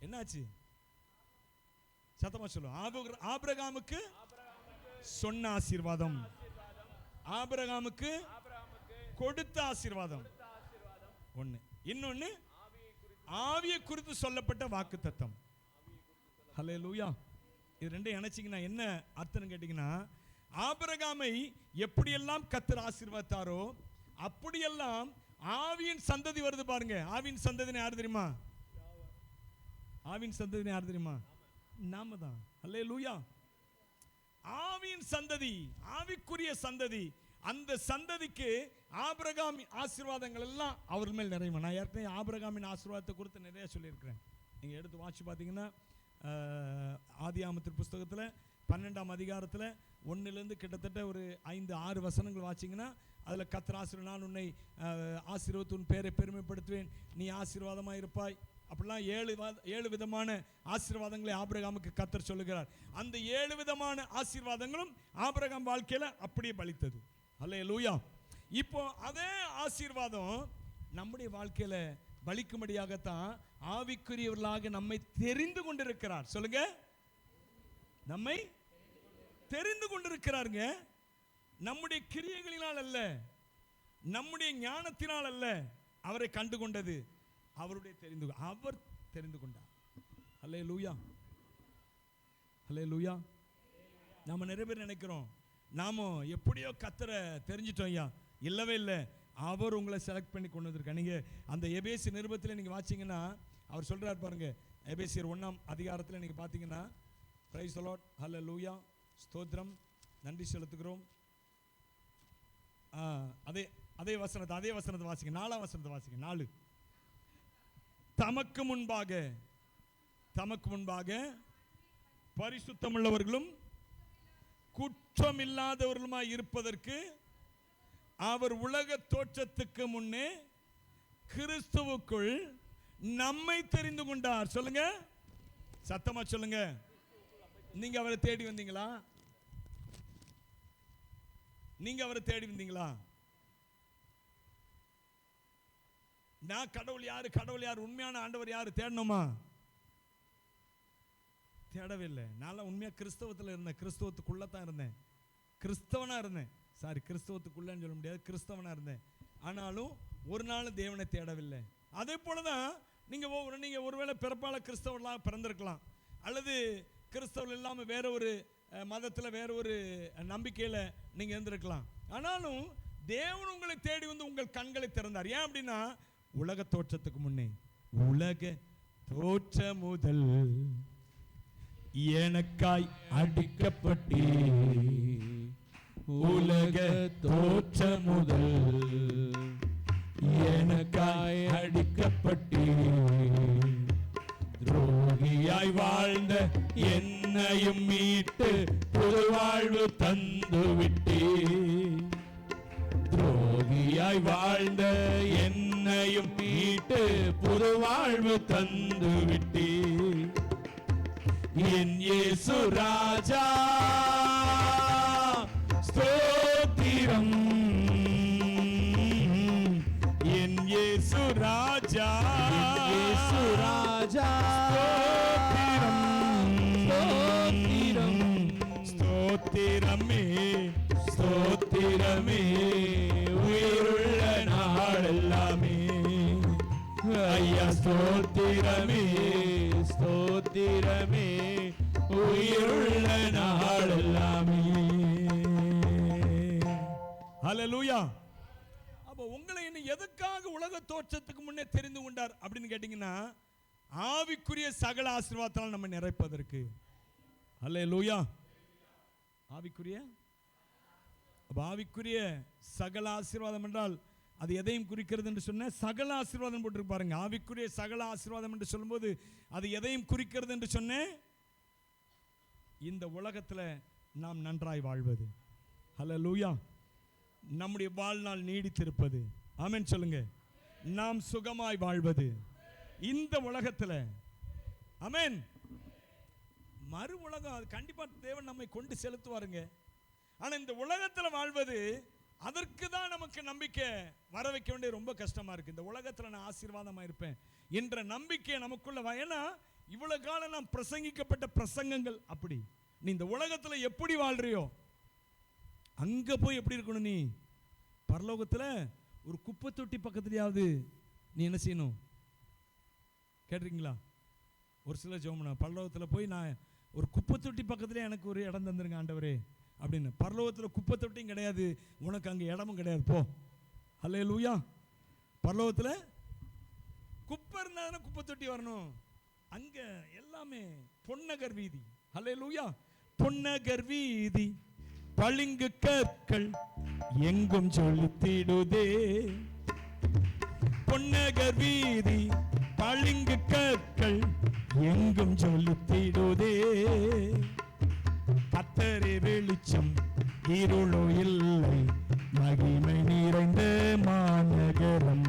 என்னாச்சு? சத்தமா சொல்லுங்க. ஆபிரகாமுக்கு சொன்ன ஆசீர்வாதம், ஆபிரகாமுக்கு கொடுத்த ஆசீர்வாதம் ஒண்ணு. இன்னொன்னு ஆவியை குறித்து சொல்லப்பட்ட வாக்குத்தத்தம். ஹல்லேலூயா. இது ரெண்டையும் இணைச்சிங்கன்னா என்ன அர்த்தம் கேட்டீங்கன்னா, ஆபிரகாமை எப்படியெல்லாம் கர்த்தர் ஆசீர்வதித்தாரோ அப்படியெல்லாம் ஆவியின் சந்ததி வருது பாருங்க. ஆவியின் சந்ததி யார் தெரியுமா? ஆவியின் சந்ததி யார் தெரியுமா? நாம தான். ஹல்லேலூயா. ஆவியின் சந்ததி, ஆவிக்குரிய சந்ததி. அந்த சந்ததிக்கு ஆபிரகாம் ஆசீர்வாதங்கள் எல்லாம் அவர் மேல் நிறையும். நான் ஏற்கனவே ஆபிரகாமின் ஆசீர்வாதத்தை குறித்து நிறைய சொல்லியிருக்கிறேன். நீங்கள் எடுத்து வாட்சி பார்த்தீங்கன்னா ஆதியாகமத்தின் புஸ்தகத்தில் 12ஆம் அதிகாரத்தில் 1லேருந்து கிட்டத்தட்ட ஒரு 5-6 வசனங்கள் வாசிங்கன்னா அதில் கர்த்தர் ஆசீர்வாதம், நான் உன்னை ஆசீர்வதித்து உன் பேரை பெருமைப்படுத்துவேன், நீ ஆசீர்வாதமாக இருப்பாய் அப்படிலாம் 7 விதமான ஆசீர்வாதங்களை ஆபிரகாமுக்கு கர்த்தர் சொல்லுகிறார். அந்த 7 விதமான ஆசீர்வாதங்களும் ஆபிரகாம் வாழ்க்கையில அப்படியே பலித்தது. அல்லேலூயா. இப்போ அதே ஆசீர்வாதம் நம்முடைய வாழ்க்கையில பலிக்கும்படியாகத்தான் ஆவிக்குரியவர்களாக நம்மை தெரிந்து கொண்டிருக்கிறார். சொல்லுங்க, நம்மை தெரிந்து கொண்டிருக்கிறாருங்க. நம்முடைய கிரியைகளினால் அல்ல, நம்முடைய ஞானத்தினால் அல்ல அவரை கண்டு கொண்டது, அவருடைய அவர் தெரிந்து கொண்டார். அல்லேலூயா, அல்லேலூயா. நாம நிறைய பேர் நினைக்கிறோம் நாம எப்படியோ கர்த்தரை தெரிஞ்சிட்டோம். ஐயா, இல்லவே இல்லை. அவர் உங்களை செலக்ட் பண்ணி கொண்டு வந்திருக்கார். நீங்க அந்த எபேசி நிருபத்தில் நீங்க வாசிங்கன்னா அவர் சொல்றாரு பாருங்க. எபேசியர் 1ஆம் அதிகாரத்தில் நீங்க பார்த்தீங்கன்னா, பிரைஸ் தி லார்ட், ஹல்லேலூயா, ஸ்தோத்திரம், நன்றி செலுத்துகிறோம். அதே வசனத்தை வாசிங்க. 4ஆம் வசனத்தை வாசிங்க. 4. தமக்கு முன்பாக பரிசுத்தமுள்ளவர்களும் குற்றமில்லாதவர்களுமாய் இருப்பதற்கு அவர் உலக தோற்றத்துக்கு முன்னே கிறிஸ்துவுக்குள் நம்மை தெரிந்து கொண்டார். சொல்லுங்க, சத்தமா சொல்லுங்க. நீங்க அவரை தேடி வந்தீங்களா? நீங்க அவரை தேடி வந்தீங்களா? நான் கடவுள் யாரு, உண்மையான ஆண்டவர் யாரு தேடணுமா? தேடவே இல்லை. நான் உண்மையா கிறிஸ்தவத்தில் இருந்தேன், கிறிஸ்தவத்துக்குள்ள தான் இருந்தேன், கிறிஸ்தவனா இருந்தேன். சாரி, கிறிஸ்தவத்துக்குள்ளன்னு சொல்ல முடியாது, கிறிஸ்தவனா இருந்தேன். ஆனாலும் ஒரு நாள் தேவனை தேடவில்லை. அதே போலதான் நீங்க ஒருவேளை பிறப்பால கிறிஸ்தவர்களாக பிறந்திருக்கலாம், அல்லது கிறிஸ்தவர்கள் இல்லாமல் வேற ஒரு மதத்தில் வேற ஒரு நம்பிக்கையில் நீங்கள் இருந்திருக்கலாம். ஆனாலும் தேவன் உங்களை தேடி வந்து உங்கள் கண்களை திறந்தார். ஏன் அப்படின்னா, உலக தோற்றத்துக்கு முன்னே, உலக தோற்ற முதல் எனக்காய் அடிக்கப்பட்டே, உலக தோற்ற முதல் எனக்காய் அடிக்கப்பட்டே, துரோகியாய் வாழ்ந்த என்னையும் மீட்டு புது வாழ்வு தந்து விட்டே, துரோகியாய் வாழ்ந்த என்னையும் மீட்டு புது வாழ்வு தந்து விட்டே, என் இயேசு ராஜா ஸ்தோத்திரம், என் இயேசு ராஜா, இயேசு ராஜா ஸ்தோத்திரம், ஸ்தோத்திரமே, ஸ்தோத்திரமே, உயிருள்ள நாளெல்லாமே ஐயா, ஸ்தோத்திரமே, ஸ்தோத்திரமே, உயிருள்ள நாளெல்லாமே. ஹல்லேலூயா. அப்போ உங்களை என்ன எதுக்காக உலக தோற்றத்துக்கு முன்னே தெரிந்து கொண்டார் அப்படின்னு கேட்டீங்கன்னா, ஆவிக்குரிய சகல ஆசீர்வாதத்தால் நம்ம நிறைப்பதற்கு. ஹல்லேலூயா. ஆவிக்குரிய சகல ஆசீர்வாதம் என்றால் அது எதையும் குறிக்கிறது என்று சொன்ன சகல ஆசீர்வாதம் போட்டு பாருங்க. ஆவிக்குரிய சகல ஆசீர்வாதம் என்று சொல்லும்போது அது எதையும் குறிக்கிறது என்று சொன்ன இந்த உலகத்தில் நாம் நன்றாய் வாழ்வது. ஹல்லேலூயா. நம்முடைய வாழ்நாள் நீடித்திருப்பது. ஆமென் சொல்லுங்க. நாம் சுகமாய் வாழ்வது இந்த உலகத்தில். ஆமென். மறு உலகம் அது கண்டிப்பா தேவன் நம்மை கொண்டு செலுத்துவாருங்க. ஆனா இந்த உலகத்தில் வாழ்வது, அதற்கு தான் நமக்கு நம்பிக்கை வர வைக்க வேண்டிய ரொம்ப கஷ்டமா இருக்கு. இந்த உலகத்தில் நான் ஆசீர்வாதமா இருப்பேன் என்ற நம்பிக்கை நமக்குள்ள. ஏன்னா இவ்வளவு காலம் நாம் பிரசங்கிக்கப்பட்ட பிரசங்கங்கள் அப்படி. நீ இந்த உலகத்தில் எப்படி வாழ்றியோ அங்க போய் எப்படி இருக்கணும். நீ பரலோகத்தில் ஒரு குப்பை தொட்டி பக்கத்துலயாவது நீ என்ன செய்யணும் கேட்டிருக்கீங்களா? ஒரு சில ஜெபம், பரலோகத்தில் போய் நான் ஒரு குப்பை தொட்டி பக்கத்துல எனக்கு ஒரு இடம் தந்துருங்க ஆண்டவரே அப்படின்னு. பரலோகத்தில் குப்பை தொட்டியும் கிடையாது, உனக்கு அங்கே இடமும் கிடையாது, போ. ஹல்லேலூயா. பரலோகத்தில் குப்பை இருந்தா குப்பை தொட்டி வரணும். அங்க எல்லாமே பொன்னகர் வீதி. ஹல்லேலூயா. பொன்னகர் வீதி பளிங்கு கற்கள் எங்கும் சொல்லித்திடுதே. பொன்னகர் வீதி பளிங்கு கற்கள் எங்கும் சொல்லித்திடுதே. கர்த்தரே வெளிச்சம் இருளோ இல்லை, மகிமை நிறைந்த மாநகரம்.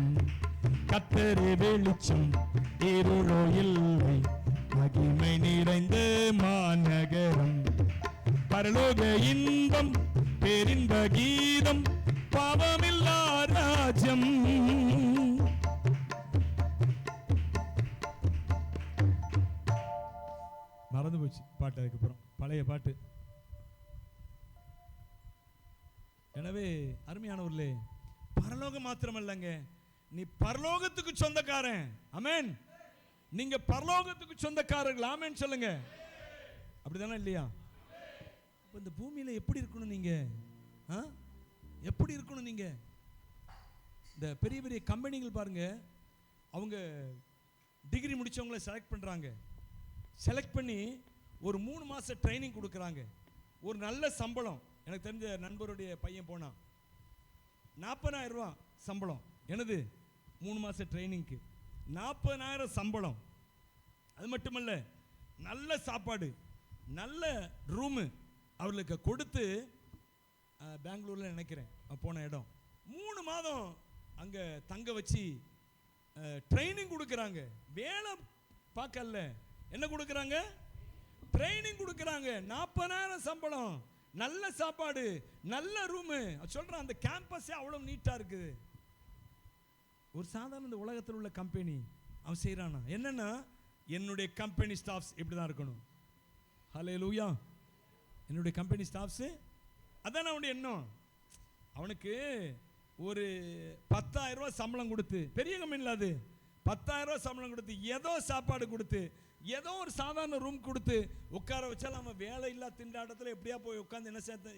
கர்த்தரே வெளிச்சம் இருளோ இல்லை, மகிமை நிறைந்த மாநகரம், பரலோக இன்பம், பேரின்ப கீதம், பாவமில்லா ராஜ்யம். மறந்து போச்சு பாட்டு, அதுக்கப்புறம் பழைய பாட்டு. எனவே அருமையானவர்களே, பரலோகம் மாத்திரமல்லங்க, நீ பரலோகத்துக்கு சொந்தக்காரன். ஆமென். நீங்க பரலோகத்துக்கு சொந்தக்காரர்கள். ஆமென் சொல்லுங்க. அப்படிதானே இல்லையா? இந்த பூமியில எப்படி இருக்கணும் நீங்க? எப்படி இருக்கணும் நீங்க? இந்த பெரிய பெரிய கம்பெனிகள் பாருங்க, அவங்க டிகிரி முடிச்சவங்களை செலக்ட் பண்றாங்க. செலக்ட் பண்ணி ஒரு 3 மாசம் ட்ரைனிங் கொடுக்குறாங்க. ஒரு நல்ல சம்பளம். எனக்கு தெரிஞ்ச நண்பருடைய பையன் போனான், 40,000 ரூபா சம்பளம். எனது 3 மாசம் ட்ரைனிங்க்கு 40,000 சம்பளம். அது மட்டுமல்ல, நல்ல சாப்பாடு, நல்ல ரூமு அவர்களுக்கு கொடுத்து, பெங்களூரில் நினைக்கிறேன் போன இடம், 3 மாதம் அங்கே தங்க வச்சு ட்ரைனிங் கொடுக்குறாங்க. வேலை பார்க்கல, என்ன கொடுக்குறாங்க? ட்ரைனிங் கொடுக்குறாங்க. 40,000 சம்பளம், நல்ல சாப்பாடு, நல்ல ரூமு. சொல்கிறேன், அந்த கேம்பஸே அவ்வளோ நீட்டாக இருக்குது. ஒரு சாதாரண இந்த உலகத்தில் உள்ள கம்பெனி அவன் செய்கிறானா? என்னன்னா, என்னுடைய கம்பெனி ஸ்டாஃப்ஸ் இப்படி தான் இருக்கணும். ஹல்லேலூயா. என்னுடைய கம்பெனி ஸ்டாஃப்ஸு அதான் அவனுடைய எண்ணம். அவனுக்கு ஒரு 10,000 ரூபா சம்பளம் கொடுத்து, பெரிய கம்பெனியில் அது 10,000 ரூபா சம்பளம் கொடுத்து, ஏதோ சாப்பாடு கொடுத்து, ஏதோ ஒரு சாதாரண ரூம் கொடுத்து உட்கார வச்சாலும் அவன் வேலை இல்லா திண்டாட்டத்தில் எப்படியா போய் உட்காந்து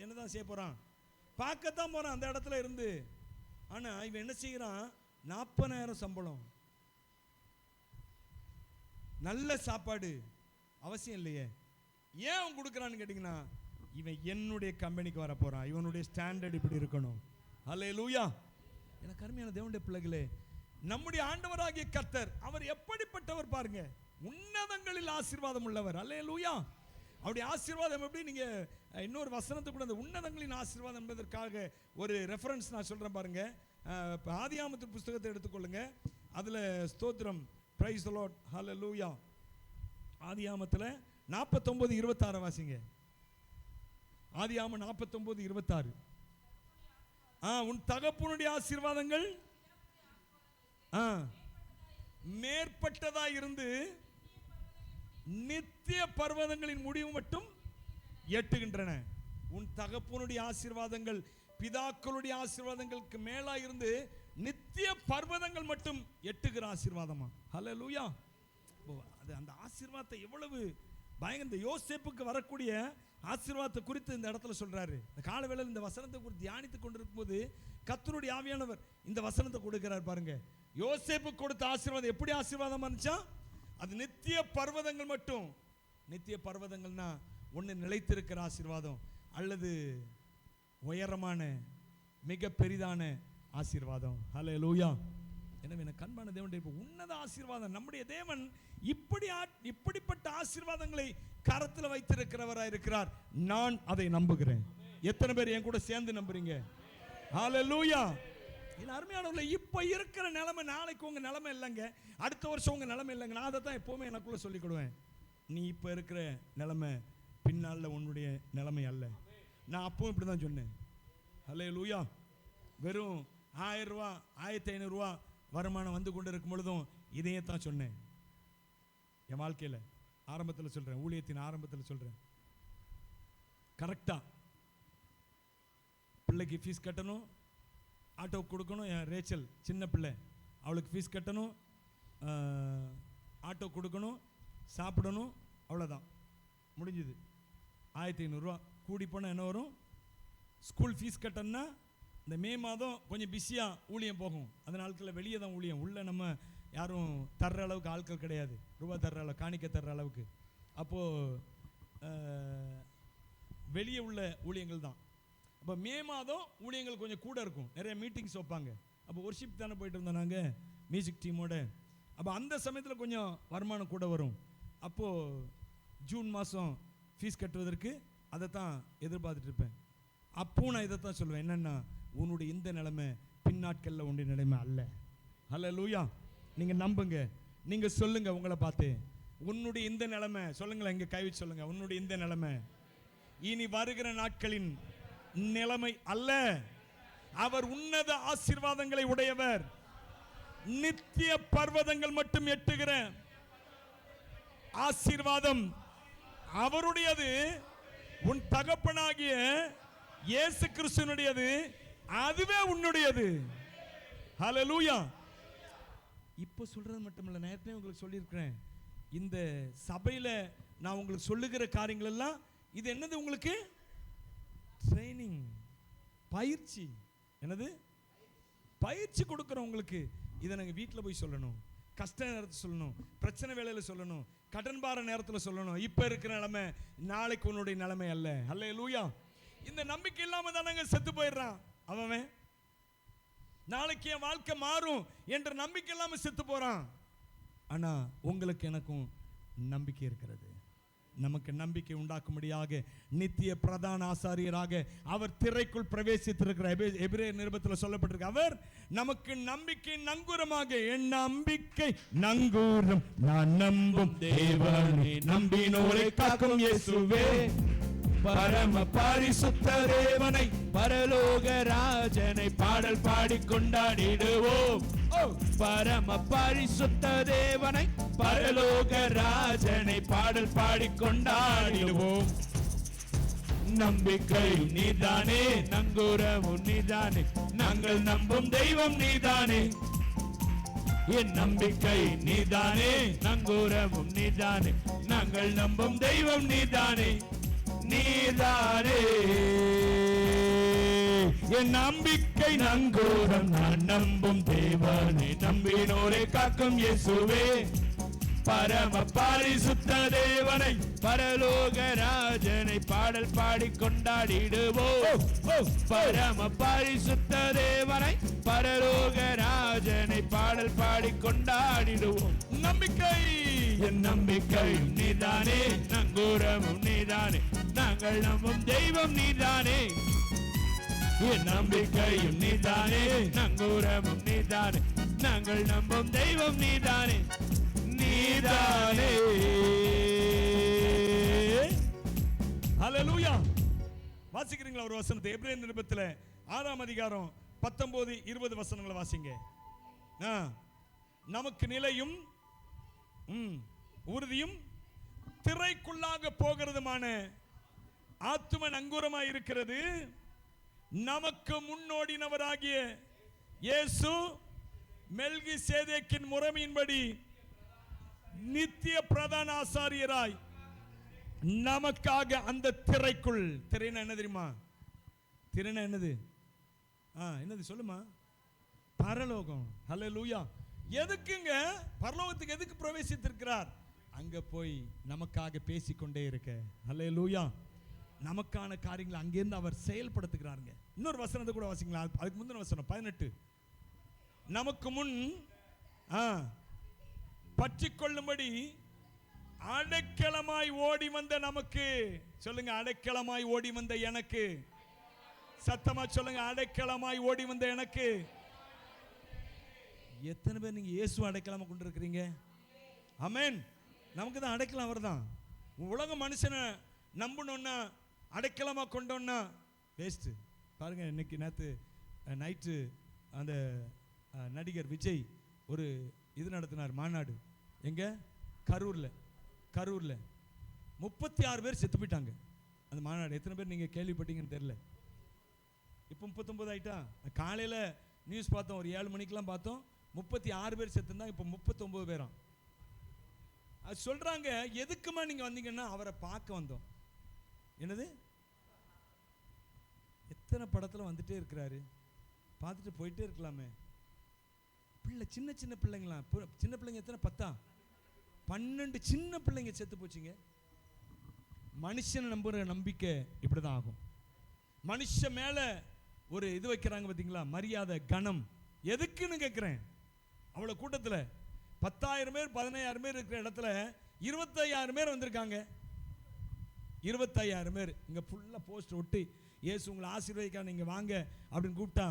என்னதான் செய்ய போகிறான்? பார்க்கத்தான் போகிறான் அந்த இடத்துல இருந்து. ஆனால் இவன் என்ன செய்கிறான்? 40,000 சம்பளம், நல்ல சாப்பாடு அவசியம் இல்லையே. ஏன் அவன் கொடுக்குறான்னு கேட்டிங்கன்னா, இவன் என்னுடைய கம்பெனிக்கு வர போகிறான், இவனுடைய ஸ்டாண்டர்ட் இப்படி இருக்கணும். ஹல்லேலூயா. எனக்கு அருமையான தேவனுடைய பிள்ளைகளே, நம்முடைய ஆண்டவராகிய கர்த்தர் அவர் எப்படிப்பட்டவர் பாருங்க. உன்னதங்களில் ஆசீர்வாதம் உள்ளவர். அல்லேலூயா. அவருடைய ஆசீர்வாதம் எப்படி? நீங்க இன்னொரு வசனத்தை கூட, அந்த உன்னதங்களின் ஆசீர்வாதம் என்பதற்காக ஒரு ரெஃபரன்ஸ் நான் சொல்றேன் பாருங்க. ஆதியாமத்து புஸ்தகத்தை எடுத்துக்கொள்ளுங்க. அதுல ஸ்தோத்திரம், பிரைஸ் தி லார்ட், ஹல்லேலூயா. ஆதியாமத்துல 49:26 வாசிங்க. ஆதியாமம் 49:26. உன் தகப்பனுடைய ஆசீர்வாதங்கள் மேற்பட்டதா இருந்து நித்திய பர்வதங்களின் முடிவு மட்டும் எட்டுகின்றன. உன் தகப்பனுடைய ஆசீர்வாதங்கள் பிதாக்களுடைய ஆசீர்வாதங்களுக்கு மேலா இருந்து நித்திய பர்வதங்கள் மட்டும் எட்டுகிற ஆசீர்வாதமா? ஹல்லேலூயா. அது அந்த ஆசீர்வாதத்தை எவ்வளவு பயங்கர, இந்த யோசேப்புக்கு வரக்கூடிய ஆசீர்வாதத்தை குறித்து இந்த இடத்துல சொல்றாரு. இந்த காலவேளையில் இந்த வசனத்தை குறித்து தியானித்துக் கொண்டிருக்கும் போது கர்த்தருடைய ஆவியானவர் இந்த வசனத்தை கொடுக்கிறார் பாருங்க. யோசேப்பு கொடுத்த ஆசீர்வாதம் எப்படி ஆசீர்வாதமா இருந்துச்சா? அது நித்திய பர்வதங்கள் மட்டும். நித்திய பர்வதங்கள்னா ஒன்று நிலைத்திருக்கிற ஆசீர்வாதம், அல்லது உயரமான மிக பெரிதான ஆசீர்வாதம். ஹல்லேலூயா. எனவே எனக்கு அன்பான தேவனுடைய உன்னத ஆசீர்வாதம், நம்முடைய தேவன் இப்படிப்பட்ட ஆசீர்வாதங்களை கரத்தில் வைத்திருக்கிறவராக இருக்கிறார். நான் அதை நம்புகிறேன். எத்தனை பேர் என் கூட சேர்ந்து நம்புறீங்க? ஹல்லேலூயா. அருமையானவர்களே, இப்போ இருக்கிற நிலைமை நாளைக்கு உங்க நிலைமை இல்லைங்க, அடுத்த வருஷம் உங்க நிலைமை இல்லைங்க. நான் அதை தான் எப்பவுமே எனக்குள்ள சொல்லிக்கிடுவேன். நீ இப்போ இருக்கிற நிலைமை பின்னால் உன்னுடைய நிலைமை அல்ல. நான் அப்பவும் இப்படி தான் சொன்னேன். ஹல்லேலூயா. வெறும் 1000 ரூபா 1500 ரூபா வருமானம் வந்து கொண்டு இருக்கும் பொழுதும் இதையே தான் சொன்னேன். என் வாழ்க்கையில் ஆரம்பத்தில் சொல்கிறேன், ஊழியத்தின் ஆரம்பத்தில் சொல்கிறேன். கரெக்டாக பிள்ளைக்கு ஃபீஸ் கட்டணும், ஆட்டோவுக்கு கொடுக்கணும். என் ரேச்சல் சின்ன பிள்ளை, அவளுக்கு ஃபீஸ் கட்டணும், ஆட்டோ கொடுக்கணும், சாப்பிடணும், அவ்வளோதான் முடிஞ்சுது. 1500 ரூபா கூடி போனால் என்ன வரும்? ஸ்கூல் ஃபீஸ் கட்டணும்னா இந்த மே மாதம் கொஞ்சம் பிஸியாக ஊழியம் போகும். அந்த நாட்களில் வெளியே தான் ஊழியம், உள்ளே நம்ம யாரும் தர்ற அளவுக்கு ஆட்கள் கிடையாது, ரூபா தர்ற அளவு, காணிக்க தர்ற அளவுக்கு. அப்போது வெளியே உள்ள ஊழியங்கள் தான். அப்போ மே மாதம் ஊழியங்கள் கொஞ்சம் கூட இருக்கும், நிறைய மீட்டிங்ஸ் வைப்பாங்க. அப்போ ஒர்ஷிப் தானே போயிட்டு இருந்தோம் நாங்கள் மியூசிக் டீமோட. அப்போ அந்த சமயத்தில் கொஞ்சம் வருமானம் கூட வரும். அப்போது ஜூன் மாதம் ஃபீஸ் கட்டுவதற்கு அதை தான் எதிர்பார்த்துட்டு இருப்பேன். அப்போ நான் இதை தான் சொல்லுவேன், என்னென்னா உன்னுடைய இந்த நிலைமை பின்னாட்களில் உன்னுடைய நிலைமை அல்ல. ஹல்லேலூயா. நீங்கள் நம்புங்க, நீங்க சொல்லுங்க உங்களை பார்த்து, உன்னுடைய இந்த நிலைமை சொல்லுங்களேன், இங்க கை வச்சு சொல்லுங்க, உன்னுடைய இந்த நிலைமை இனி வருகிற நாட்களின் நிலைமை அல்ல. அவர் உன்னத ஆசீர்வாதங்களை உடையவர். நித்திய பர்வதங்கள் மட்டும் எட்டுகிற ஆசீர்வாதம் அவருடையது. உன் தகப்பனாகிய இயேசு கிறிஸ்துவினுடையது, அதுவே உன்னுடையது. ஹல்லேலூயா. இப்போ சொல்றது மட்டும் இல்லை, நேரத்தையும் உங்களுக்கு சொல்லியிருக்கிறேன், இந்த சபையில் நான் உங்களுக்கு சொல்லுகிற காரியங்கள் எல்லாம் இது என்னது, உங்களுக்கு ட்ரைனிங், பயிற்சி. என்னது? பயிற்சி கொடுக்குறோம் உங்களுக்கு. இதை நாங்கள் வீட்டில் போய் சொல்லணும், கஷ்ட நேரத்தில் சொல்லணும், பிரச்சனை வேலையில் சொல்லணும், கடன் பார நேரத்தில் சொல்லணும். இப்போ இருக்கிற நிலைமை நாளைக்கு உன்னுடைய நிலைமை அல்ல. ஹல்லேலூயா. இந்த நம்பிக்கை இல்லாம தான் நாங்கள் செத்து போயிடுறான். அவன் நாளைக்கு என் வாழ்க்கை மாறும் என்ற நம்பிக்கை இல்லாம செத்து போறான். ஆனா உங்களுக்கு எனக்கும் நம்பிக்கை இருக்கிறது. நமக்கு நம்பிக்கை உண்டாக்கும்படியாக நித்திய பிரதான ஆசாரியராக அவர் திரைக்குள் பிரவேசித்திருக்கிறார். எபிரேயர் நிருபத்தில் சொல்லப்பட்டிருக்கு, அவர் நமக்கு நம்பிக்கை நங்கூரமாக. என் நம்பிக்கை நங்கூரம், நான் நம்பும் தேவனை, நம்பினோரை காக்கும் இயேசுவே, பரம பரிசுத்த தேவனை, பரலோக ராஜனை பாடல் பாடி கொண்டாடிடுவோம். பரம பரிசுத்த தேவனை, பரலோக ராஜனை பாடல் பாடி கொண்டாடிடுவோம். நம்பிக்கையும் நீதானே, நங்கூரமும் நீதானே, நாங்கள் நம்பும் தெய்வம் நீதானே. என் நம்பிக்கை நீதானே, நங்கூரமும் நீதானே, நாங்கள் நம்பும் தெய்வம் நீதானே. நீதானே என் நம்பிக்கை நங்கூரம், நான் நம்பும் தேவனை, நம்பினோரை காக்கும் இயேசுவே, பரம பரிசுத்த தேவனை, பரலோக ராஜனை பாடல் பாடி கொண்டாடிடுவோம். பரம பரிசுத்த தேவனை, பரலோக ராஜனை பாடல் பாடி கொண்டாடிடுவோம். நம்பிக்கை, என் நம்பிக்கையும் நீதானே, நங்கூரமும் நீதானே, நாங்கள் நம்பும் தெய்வம் நீதானே. என் நம்பிக்கையும் நீதானே, நங்கூரமும் நீதானே, நாங்கள் நம்பும் தெய்வம் நீதானே. நீதானே. ஹல்லேலூயா. வாசிக்கிறீங்களா ஒரு வசனத்தை? எபிரேயர் நிருபத்தில் 6ஆம் அதிகாரம் 19-20 வசனங்களை வாசிங்க. நமக்கு நிலையும் உறுதியும் திரைக்குள்ளாக போகிறதுமான ஆத்தும நங்கூரமாய் இருக்கிறது. நமக்கு முன்னோடினவராகிய இயேசு மெல்கிசேதேக்கின் முறைமையின்படி நித்திய பிரதான ஆசாரியராய் நமக்காக அந்த திரைக்குள், திரைனா என்ன தெரியுமா? திரைனா என்னது? என்னது சொல்லுமா? பரலோகம். ஹல்லேலூயா. எதுக்குங்க பரலோகத்துக்கு எதுக்கு பிரவேசித்திருக்கிறார்? அங்க போய் நமக்காக பேசிக்கொண்டே இருக்க. ஹல்லேலூயா. நமக்கான காரியங்களை அங்கிருந்து அவர் செயல்படுத்துகிறாருங்க. இன்னொரு வசனத்தை கூட வாசிங்களா? அதுக்கு முந்தின வசனம் 18. நமக்கு முன் பற்றி கொள்ளும்படி அடைக்கலமாய் ஓடி வந்த நமக்கு, சொல்லுங்க, அடைக்கலமாய் ஓடி வந்த எனக்கு. சத்தமா சொல்லுங்க, அடைக்கலமாய் ஓடி வந்த எனக்கு. எத்தனை பேர் நீங்க இயேசு அடைக்கலமா கொண்டு இருக்கிறீங்க? ஆமென். நமக்கு தான் அடைக்கலம் அவர் தான். உலக மனுஷனை நம்பணும்னா அடைக்கலமா கொண்டோம்னா வேஸ்ட். பாருங்க, இன்னைக்கு நேற்று நைட்டு அந்த நடிகர் விஜய் ஒரு இது நடத்தினார், மாநாடு. எங்க? கரூர்ல. 36 பேர் செத்து போயிட்டாங்க அந்த மாநாடு. எத்தனை பேர் நீங்க கேள்விப்பட்டீங்கன்னு தெரியல. இப்போ 39 ஆயிட்டா. காலையில் நியூஸ் பார்த்தோம், ஒரு 7 மணிக்கெல்லாம் பார்த்தோம், 36 பேர் செத்துருந்தாங்க, இப்போ 39 பேராம். அது சொல்றாங்க. எதுக்குமா நீங்க வந்தீங்கன்னா அவரை பார்க்க வந்தோம். என்னது? எத்தனை படத்தில் வந்துட்டே இருக்கிறாரு, பார்த்துட்டு போயிட்டே இருக்கலாமே. பிள்ளை, சின்ன சின்ன பிள்ளைங்களா, சின்ன பிள்ளைங்க எத்தனை? 12 சின்ன பிள்ளைங்க செத்து போச்சுங்க. மனுஷனை நம்புற நம்பிக்கை இப்படிதான் ஆகும். மனுஷன் மேல ஒரு இது வைக்கிறாங்க பார்த்தீங்களா, மரியாதை, கணம். எதுக்குன்னு கேட்குறேன். அவ்வளோ கூட்டத்தில் 10,000 பேர் 15,000 பேர் இருக்கிற இடத்துல 25,000 பேர் வந்திருக்காங்க. 25,000 பேர் இங்கே ஃபுல்லாக போஸ்ட் ஒட்டி, இயேசு உங்களை ஆசீர்வதிக்க நீங்கள் வாங்க அப்படின்னு கூப்பிட்டா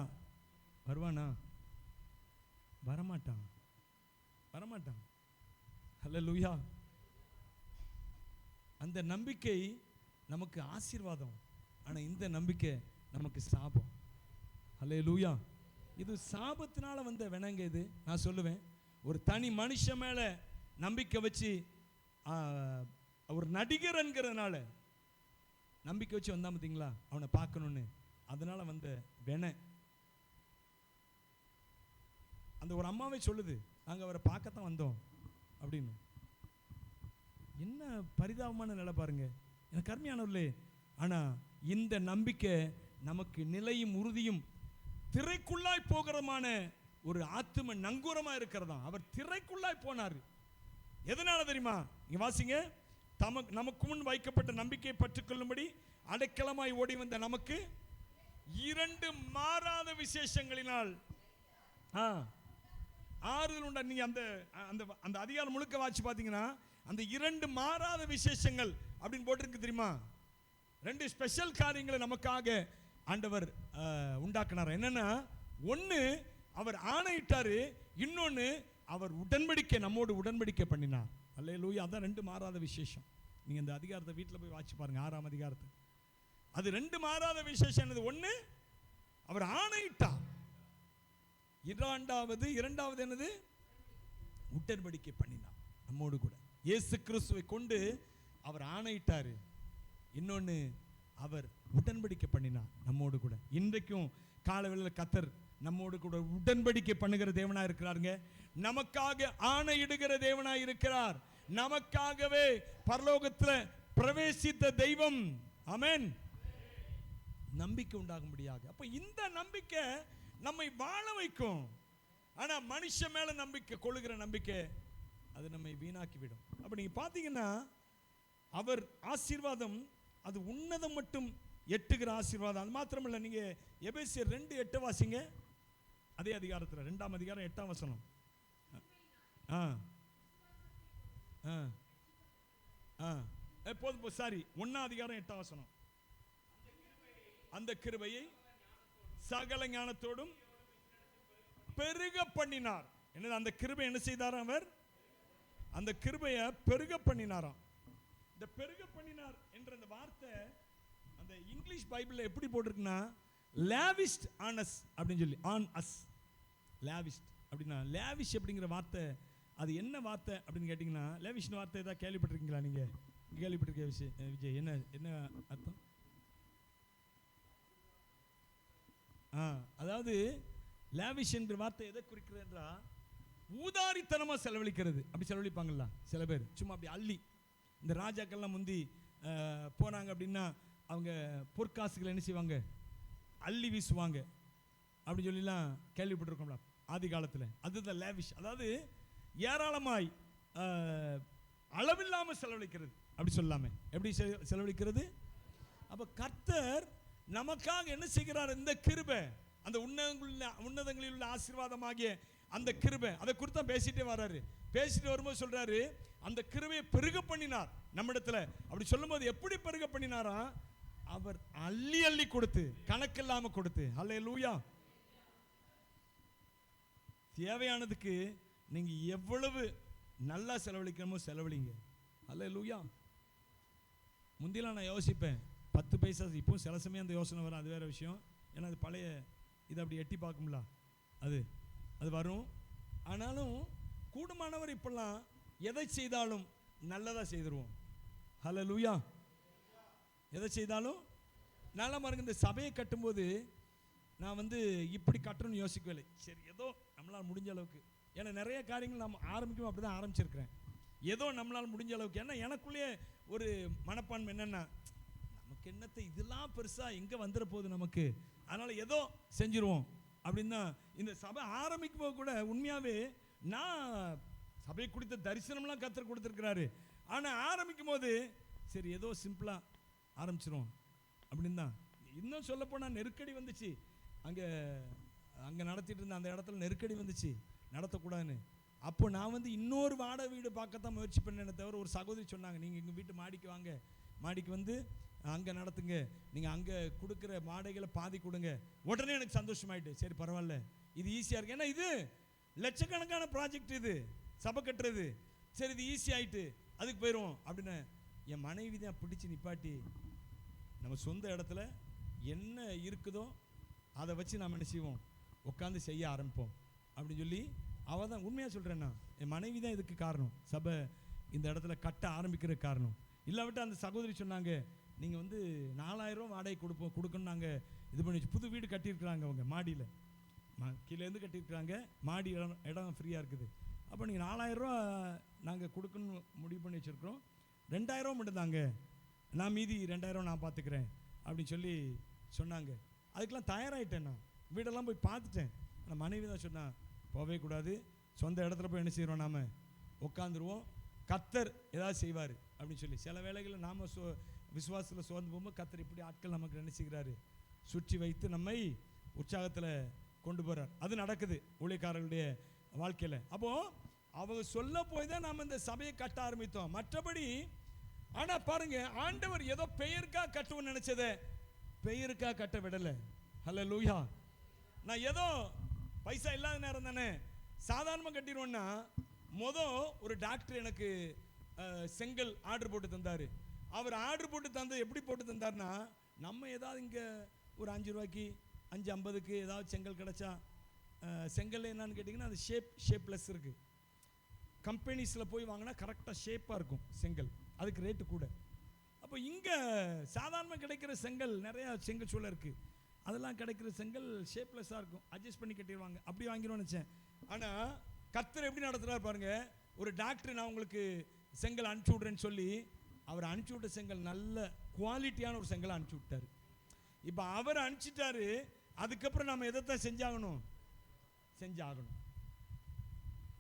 வருவானா? வரமாட்டான். ஹல்லேலூயா. அந்த நம்பிக்கை நமக்கு ஆசீர்வாதம், ஆனா இந்த நம்பிக்கை நமக்கு சாபம். ஹல்லேலூயா. இது சாபத்தினால வந்த வினங்க. இது நான் சொல்லுவேன், ஒரு தனி மனுஷன் மேல நம்பிக்கை வச்சு, ஒரு நடிகர் என்கிறதுனால நம்பிக்கை வச்சு வந்தான் பார்த்தீங்களா, அவனை பார்க்கணுன்னு, அதனால வந்த வினை. அந்த ஒரு அம்மாவே சொல்லுது, நாங்கள் அவரை பார்க்கத்தான் வந்தோம் அப்படின்னு. என்ன பரிதாபமான நிலை பாருங்க, எனக்கு அருமையானவர்களே. ஆனால் இந்த நம்பிக்கை நமக்கு நிலையும் உறுதியும் திரைக்குள்ளாய் போகிறமான ஒரு ஆத்தும நங்கூரமா இருக்கிறதா. அவர் திரைக்குள்ளாய் போனார். எதனால தெரியுமா? இங்க வாசிங்க. நமக்கு முன் வைக்கப்பட்ட நம்பிக்கையை பற்றிக்கொள்ளும்படி அடைக்கலமாய் ஓடி வந்த நமக்கு 2 மாறாத விசேஷங்களினால் ஆறுதல் உண்டா. நீங்க அந்த அந்த அதிகாரம் முழுக்க வாசி பார்த்தீங்கன்னா அந்த 2 மாறாத விசேஷங்கள் அப்படின்னு போட்டிருக்கு தெரியுமா? 2 ஸ்பெஷல் காரியங்களை நமக்காக ஆண்டவர் உண்டாக்குனார். என்னன்னா, ஒன்று அவர் ஆணையிட்டாரு, இன்னொன்று அவர் உடன்படிக்கை, நம்மோடு உடன்படிக்கை பண்ணினார். அல்லேலூயா. அதான் 2 மாறாத விசேஷம். நீங்க இந்த அதிகாரத்தை வீட்டில் போய் வாசி பாருங்க, 6ஆம் அதிகாரத்தை. அது 2 மாறாத விசேஷம் என்னது? ஒன்று அவர் ஆணையிட்டார், இரண்டாவது என்னது? உடன்படிக்கை பண்ணினார் நம்மோடு கூட. இயேசு கிறிஸ்துவை கொண்டு அவர் ஆணையிட்டாரு, இன்னொன்று அவர் உடன்படிக்கை பண்ணினார் நம்மோடு கூட. இன்றைக்கும் காலவேளையில் கர்த்தர் நம்மோடு கூட உடன்படிக்கை பண்ணுகிற தேவனாய் இருக்கிறாருங்க. நமக்காக ஆணையிடுகிற தேவனாய் இருக்கிறார். நமக்காகவே பரலோகத்தில் பிரவேசித்த தெய்வம். ஆமென். நம்பிக்கை உண்டாகும்படியாக. அப்ப இந்த நம்பிக்கை நம்மை வாழ வைக்கும். ஆனா மனுஷன் மேல நம்பிக்கை கொள்ளுகிற நம்பிக்கை அது நம்மை வீணாக்கி விடும். அப்ப நீங்க பாத்தீங்கன்னா அவர் ஆசீர்வாதம் அது உன்னதம் மட்டும் எட்டுகிற ஆசீர்வாதம். அது மாத்திரமல்ல, நீங்க எபேசியர் 2:8 வாசிங்க. அதே அதிகாரத்தில் 2ஆம் அதிகாரம் 8ஆம் வசனம். போதும் சாரி, 1ஆம் அதிகாரம் 8ஆம் வசனம். அந்த கிருபையை சகல ஞானத்தோடும் பெருக பண்ணினார். என்னது? அந்த கிருபை என்ன செய்தாராம்? அவர் அந்த கிருபையை பெருக பண்ணினாராம். இந்த பெருக பண்ணினார் என்ற அந்த வார்த்தை அந்த இங்கிலீஷ் பைபிளில் எப்படி போட்டிருக்குன்னா, லேவிஷ்ட் ஆன் அஸ் அப்படின்னு சொல்லி, ஆன் அஸ் லேவிஷ்ட் அப்படின்னா, லேவிஷ் அப்படிங்கிற வார்த்தை அது என்ன வார்த்தை அப்படின்னு கேட்டிங்கன்னா, லேவிஷ்னு வார்த்தை ஏதாவது கேள்விப்பட்டிருக்கீங்களா? நீங்கள் கேள்விப்பட்டிருக்க விஜய், என்ன என்ன அர்த்தம்? அதாவது லேவிஷ் என்கிற வார்த்தை எதை குறிக்கிறது என்றால், ஊதாரித்தனமாக செலவழிக்கிறது. அப்படி செலவழிப்பாங்களா சில பேர், சும்மா அப்படி அள்ளி. இந்த ராஜாக்கள்லாம் முந்தி போனாங்க அப்படின்னா அவங்க பொற்காசுகளை என்ன செய்வாங்க? அள்ளி வீசுவாங்க அப்படின்னு சொல்லிலாம் கேள்விப்பட்டிருக்கோம்ல ஆதி காலத்தில். அதுதான் லேவிஷ். அதாவது ஏராளமாய் அளவில்லாமல் செலவழிக்கிறது அப்படி சொல்லாமே. எப்படி செலவழிக்கிறது? அப்போ கர்த்தர் நமக்காக என்ன செய்கிறார்? இந்த கிருபை, அந்த உன்னதங்களில் உள்ள ஆசீர்வாதமாகிய அந்த கிருபை, அதை குறித்து தான் பேசிட்டே வர்றாரு. பேசிட்டு வரும்போது சொல்றாரு, அந்த கிருபையை பெருக பண்ணினார் நம்மிடத்துல. அப்படி சொல்லும்போது எப்படி பெருக பண்ணினாரா? அவர் அள்ளி அள்ளி கொடுத்து, கணக்கில்லாம கொடுத்து. அல்லேலூயா. தேவையானதுக்கு நீங்க எவ்வளவு நல்லா செலவழிக்கணுமோ செலவழிங்க. அல்லேலூயா. முந்திலாம் நான் யோசிப்பேன் 10 பைசா, இப்போ சில சமயம் அந்த யோசனை வரும், அது வேற விஷயம். ஏன்னா அது பழைய இதை அப்படி எட்டி பார்க்கும்ல, அது வரும். ஆனாலும் கூடுமானவர் இப்பெல்லாம் எதை செய்தாலும் நல்லதாக செய்திருவோம். ஹல்லேலூயா. எதை செய்தாலும் நல்லா பாருங்க. இந்த சபையை கட்டும்போது நான் இப்படி கட்டணும்னு யோசிக்கவில்லை. சரி, ஏதோ நம்மளால் முடிஞ்ச அளவுக்கு. ஏன்னா நிறைய காரியங்கள் நம்ம ஆரம்பிக்கும் அப்படி தான் ஆரம்பிச்சிருக்கிறேன். ஏதோ நம்மளால் முடிஞ்ச அளவுக்கு. ஏன்னா எனக்குள்ளேயே ஒரு மனப்பான்மை என்னென்னா, நமக்கு என்னத்தை இதெல்லாம் பெருசாக எங்கே வந்துட போகுது நமக்கு, அதனால் ஏதோ செஞ்சுருவோம் அப்படின்னு தான். இந்த சபை ஆரம்பிக்கும் போது கூட உண்மையாகவே நான் சபை கொடுத்த தரிசனம்லாம் கர்த்தர் கொடுத்துருக்கிறாரு. ஆனால் ஆரம்பிக்கும் போது சரி ஏதோ சிம்பிளாக ஆரம்பிச்சிரும் அப்படின்னு தான். இன்னும் சொல்லப்போனால் நெருக்கடி வந்துச்சு. அங்கே நடத்திட்டு இருந்த அந்த இடத்துல நெருக்கடி வந்துச்சு, நடத்தக்கூடாதுன்னு. அப்போ நான் இன்னொரு வாடகை வீடு பார்க்கத்தான் முயற்சி பண்ணேனே தவிர, ஒரு சகோதரி சொன்னாங்க, நீங்கள் எங்கள் வீட்டு மாடிக்கு வாங்க, மாடிக்கு அங்கே நடத்துங்க, நீங்கள் அங்கே கொடுக்குற வாடகைகளை பாதி கொடுங்க. உடனே எனக்கு சந்தோஷமாயிட்டு, சரி பரவாயில்ல, இது ஈஸியாக இருக்கு. ஏன்னா இது லட்சக்கணக்கான ப்ராஜெக்ட், இது சபை கட்டுறது. சரி இது ஈஸி ஆயிட்டு அதுக்கு போயிடுவோம் அப்படின்னு என் மனைவி தான் பிடிச்சி நிப்பாட்டி நம்ம சொந்த இடத்துல என்ன இருக்குதோ அதை வச்சு நாம் என்ன செய்வோம், உட்காந்து செய்ய ஆரம்பிப்போம் அப்படின்னு சொல்லி அவள் தான். உண்மையாக சொல்கிறேன்னா என் மனைவி தான் இதுக்கு காரணம், சபை இந்த இடத்துல கட்ட ஆரம்பிக்கிற காரணம். இல்லாவிட்டு அந்த சகோதரி சொன்னாங்க, நீங்கள் வந்து 4000 வாடகை கொடுக்கணும் நாங்கள் இது பண்ணி புது வீடு கட்டியிருக்கிறாங்க அவங்க மாடியில், கீழேருந்து கட்டியிருக்கிறாங்க, மாடி இடம் ஃப்ரீயாக இருக்குது. அப்போ நீங்கள் 4000 நாங்கள் கொடுக்கணும்னு முடிவு பண்ணி வச்சுருக்கிறோம், 2000 மட்டும்தாங்க, நான் மீதி 2000 நான் பார்த்துக்கிறேன் அப்படின்னு சொல்லி சொன்னாங்க. அதுக்கெல்லாம் தயாராகிட்டேன், நான் வீடெல்லாம் போய் பார்த்துட்டேன். ஆனால் மனைவி தான் சொன்னா, போகவே கூடாது, சொந்த இடத்துல போய் என்ன செய்கிறோம், நாம் உட்காந்துருவோம், கர்த்தர் ஏதாவது செய்வார் அப்படின்னு சொல்லி. சில வேளைகளில் நாம் விசுவாசத்தில் சோர்ந்து போகும்போது கர்த்தர் இப்படி ஆட்கள் நமக்கு என்ன செய்கிறாரு, சுற்றி வைத்து நம்மை உற்சாகத்தில் கொண்டு போகிறார். அது நடக்குது ஊழியக்காரர்களுடைய வாழ்க்கையில். அப்போது அவங்க சொல்ல போய் தான் நாம் இந்த சபையை கட்ட ஆரம்பித்தோம். மற்றபடி ஆனால் பாருங்க, ஆண்டவர் ஏதோ பெயருக்காக கட்டுவோன்னு நினைச்சதை பெயருக்காக கட்ட விடலை. ஹல்லேலூயா. நான் ஏதோ பைசா இல்லாத நேரம் தானே சாதாரணமாக கட்டிடுவோன்னா, ஒரு டாக்டர் எனக்கு செங்கல் ஆர்டர் போட்டு தந்தார். அவர் ஆர்டர் போட்டு தந்தது எப்படி போட்டு தந்தார்னா, நம்ம ஏதாவது இங்கே ஒரு 5 ரூபாய்க்கு 5.50க்கு ஏதாவது செங்கல் கிடச்சா, செங்கல் என்னன்னு கேட்டிங்கன்னா அது ஷேப்லெஸ் இருக்குது. கம்பெனிஸில் போய் வாங்கினா கரெக்டாக ஷேப்பாக இருக்கும் செங்கல், அதுக்கு ரேட்டு கூட. அப்போ இங்கே சாதாரணமாக கிடைக்கிற செங்கல் நிறையா செங்கல் சூழல் இருக்குது, அதெல்லாம் கிடைக்கிற செங்கல் ஷேப்லெஸ்ஸாக இருக்கும், அட்ஜஸ்ட் பண்ணி கட்டிடுவாங்க. அப்படி வாங்கிடுவோம்னு நினச்சேன். ஆனால் கர்த்தர் எப்படி நடத்துகிறார் பாருங்க. ஒரு டாக்டர் நான் உங்களுக்கு செங்கல் அனுப்பிச்சி விட்றேன்னு சொல்லி அவர் அனுப்பிச்சி விட்ட செங்கல் நல்ல குவாலிட்டியான ஒரு செங்கலை அனுப்பிச்சி விட்டார். இப்போ அவர் அனுப்பிச்சிட்டாரு, அதுக்கப்புறம் நம்ம எதைத்தான் செஞ்சாகணும்.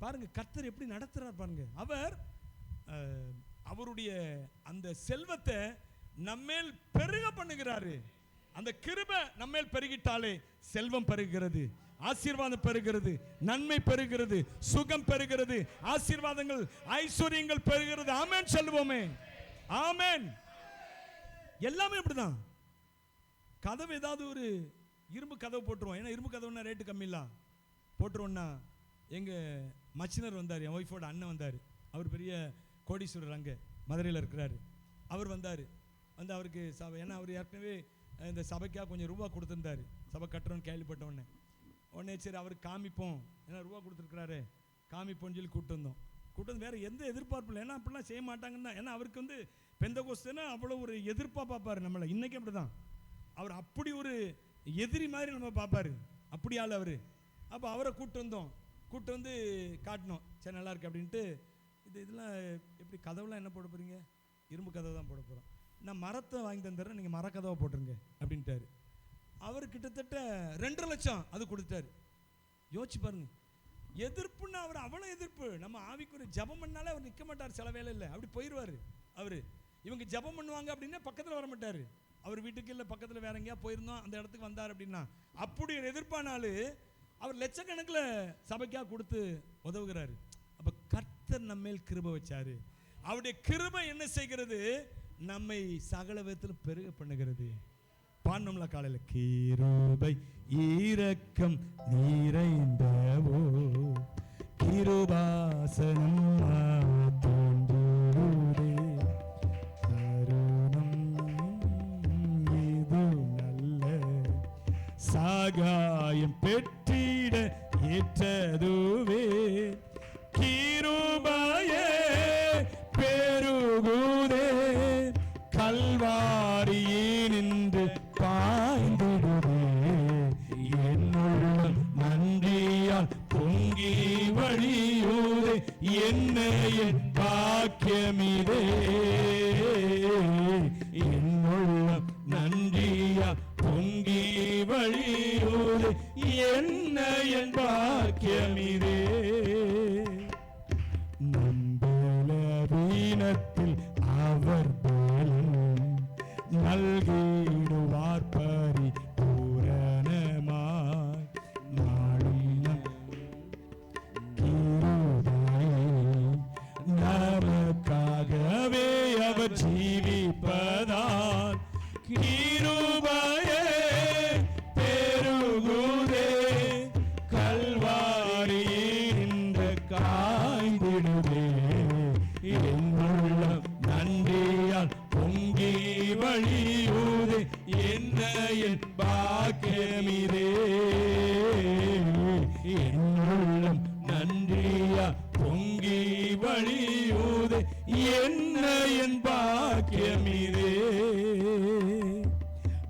பாருங்க கர்த்தர் எப்படி நடத்துறார் பாருங்க. அவர் அவருடைய அந்த செல்வத்தை நம்மேல் பெருக பண்ணுகிறாரு. அந்த கிருபை நம்மேல் பெருகிட்டாலே செல்வம் பெருகிறது, ஆசீர்வாதம் பெருகிறது, நன்மை பெருகிறது, சுகம் பெருகிறது, ஆசீர்வாதங்கள் ஐஸ்வர்யங்கள் பெருகிறது. ஆமென் சொல்லுவோமே. ஆமென். எல்லாமே இப்படிதான். கதவு ஏதாவது ஒரு இரும்பு கதவு போட்டுருவோம், ஏன்னா இரும்பு கதவுன்னா ரேட்டு கம்மி இல்லை, போட்டுருவோம்னா. எங்கள் மச்சினர் வந்தார், என் ஒய்ஃபோட அண்ணன் வந்தார், அவர் பெரிய கோடீஸ்வரர், அங்கே மதுரையில் இருக்கிறாரு. அவர் வந்தார், வந்து அவருக்கு சபை, ஏன்னா அவர் ஏற்கனவே இந்த சபைக்காக கொஞ்சம் ரூபா கொடுத்துருந்தார், சபை கட்டுறோன்னு கேள்விப்பட்ட உடனே சரி அவருக்கு காமிப்போம், ஏன்னா ரூபா கொடுத்துருக்குறாரு, காமிப்போன்னு சொல்லி கூப்பிட்டு வந்தோம். கூப்பிட்டு வந்து வேறு எந்த எதிர்பார்ப்பு இல்லை, ஏன்னா அப்படிலாம் செய்ய மாட்டாங்கன்னு தான். ஏன்னா அவருக்கு வந்து பெந்தகோஸ்துன்னா அவ்வளோ ஒரு எதிர்ப்பாக பார்ப்பார் நம்மளை. இன்றைக்கி அப்படி தான், அவர் அப்படி ஒரு எதிரி மாதிரி நம்ம பார்ப்பார், அப்படி ஆள் அவர். அப்போ அவரை கூப்பிட்டு வந்தோம், கூப்பிட்டு வந்து காட்டினோம், சரி நல்லா இருக்கு அப்படின்ட்டு. இதெல்லாம் எப்படி கதவுலாம் என்ன போட போகிறீங்க, இரும்பு கதவு தான் போட போகிறோம், நான் மரத்தை வாங்கி தந்துடுறேன், நீங்கள் மரக்கதவை போட்டுருங்க அப்படின்ட்டாரு. அவர் கிட்டத்தட்ட 2.5 லட்சம் அது கொடுத்தாரு. யோசிச்சு பாருங்க, எதிர்ப்புன்னா அவர் அவ்வளோ எதிர்ப்பு. நம்ம ஆவிக்குரிய ஜபம் பண்ணாலே அவர் நிற்க மாட்டார், சில வேலை இல்லை அப்படி போயிடுவார் அவர். இவங்க ஜபம் பண்ணுவாங்க அப்படின்னா பக்கத்தில் வர மாட்டார். அவர் வீட்டுக்கு இல்லை பக்கத்தில் வேற எங்கேயா போயிருந்தோம், அந்த இடத்துக்கு வந்தார் அப்படின்னா அப்படி ஒரு எதிர்ப்பானாலு அவர் லட்சக்கணக்கில் சபைக்காக கொடுத்து உதவுகிறாரு. அப்போ கர்த்தர் நம்மேல் கிருபை வச்சாரு. அவருடைய கிருபை என்ன செய்கிறது, நம்மை சகல விதத்தில் பெருக பண்ணுகிறது. பாடணும்ல காலையில், கிருபை இரக்கம் நிறைந்தவோ கிருபாசனம் தோன்றுதே, தருணம் இது நல்ல சகாயம் பெற்றிட ஏற்றதுவே, கிருபையே பெருகுதே, கல்வாரியினின்று பாய்ந்திடுதே, என்னுள்ளம் நன்றியால் பொங்கி வழியுதே, என்னையின் பாக்கியமிதே, என்னுள்ளம் நன்றியால் பொங்கி வழியுதே, என்னையின் பாக்கியமிதே. நம்பலவீனத்தில் அவர் நல்கிடுவார் பரிபூரணமாய், நாளும் நமக்காகவே அவர் ஜீவிப்பதால், கிருபையே பெருகுதே, கல்வாரியின் பாக்கியமிதே, என்னுள்ளம் நன்றியா பொங்கி வழியூதே, என்ன என் பாக்கியமிதே.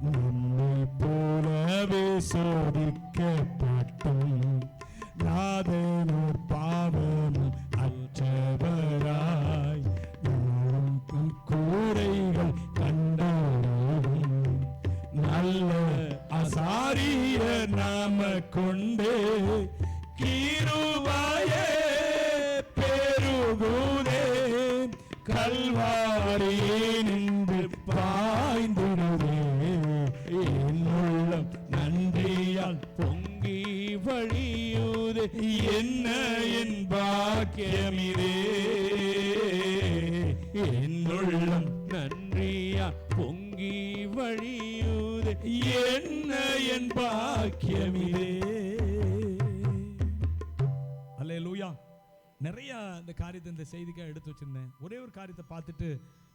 நம்மை போலவே சோதிக்கப்பட்டும் நாதனோர் பாவமும் அற்றவராய், கூரைகள் கண்டோரும் நல்ல அசாரிய நாம கொண்டே, கிருபையே பெருகுதே, கல்வாரியே நின்று பாய்ந்திடுதே, என்னுள்ளம் நன்றியால் பொங்கி வழியுதே, என்ன என் பாக்கியமிதே, என்னுள்ளம் நன்றியா பொங்கி வழியுதே, என்ன என் பாக்கியமிதே. அல்லேலூயா. நிறைய இந்த காரியத்தை இந்த செய்திக்காக எடுத்து வச்சிருந்தேன். ஒரே ஒரு காரியத்தை பார்த்துட்டு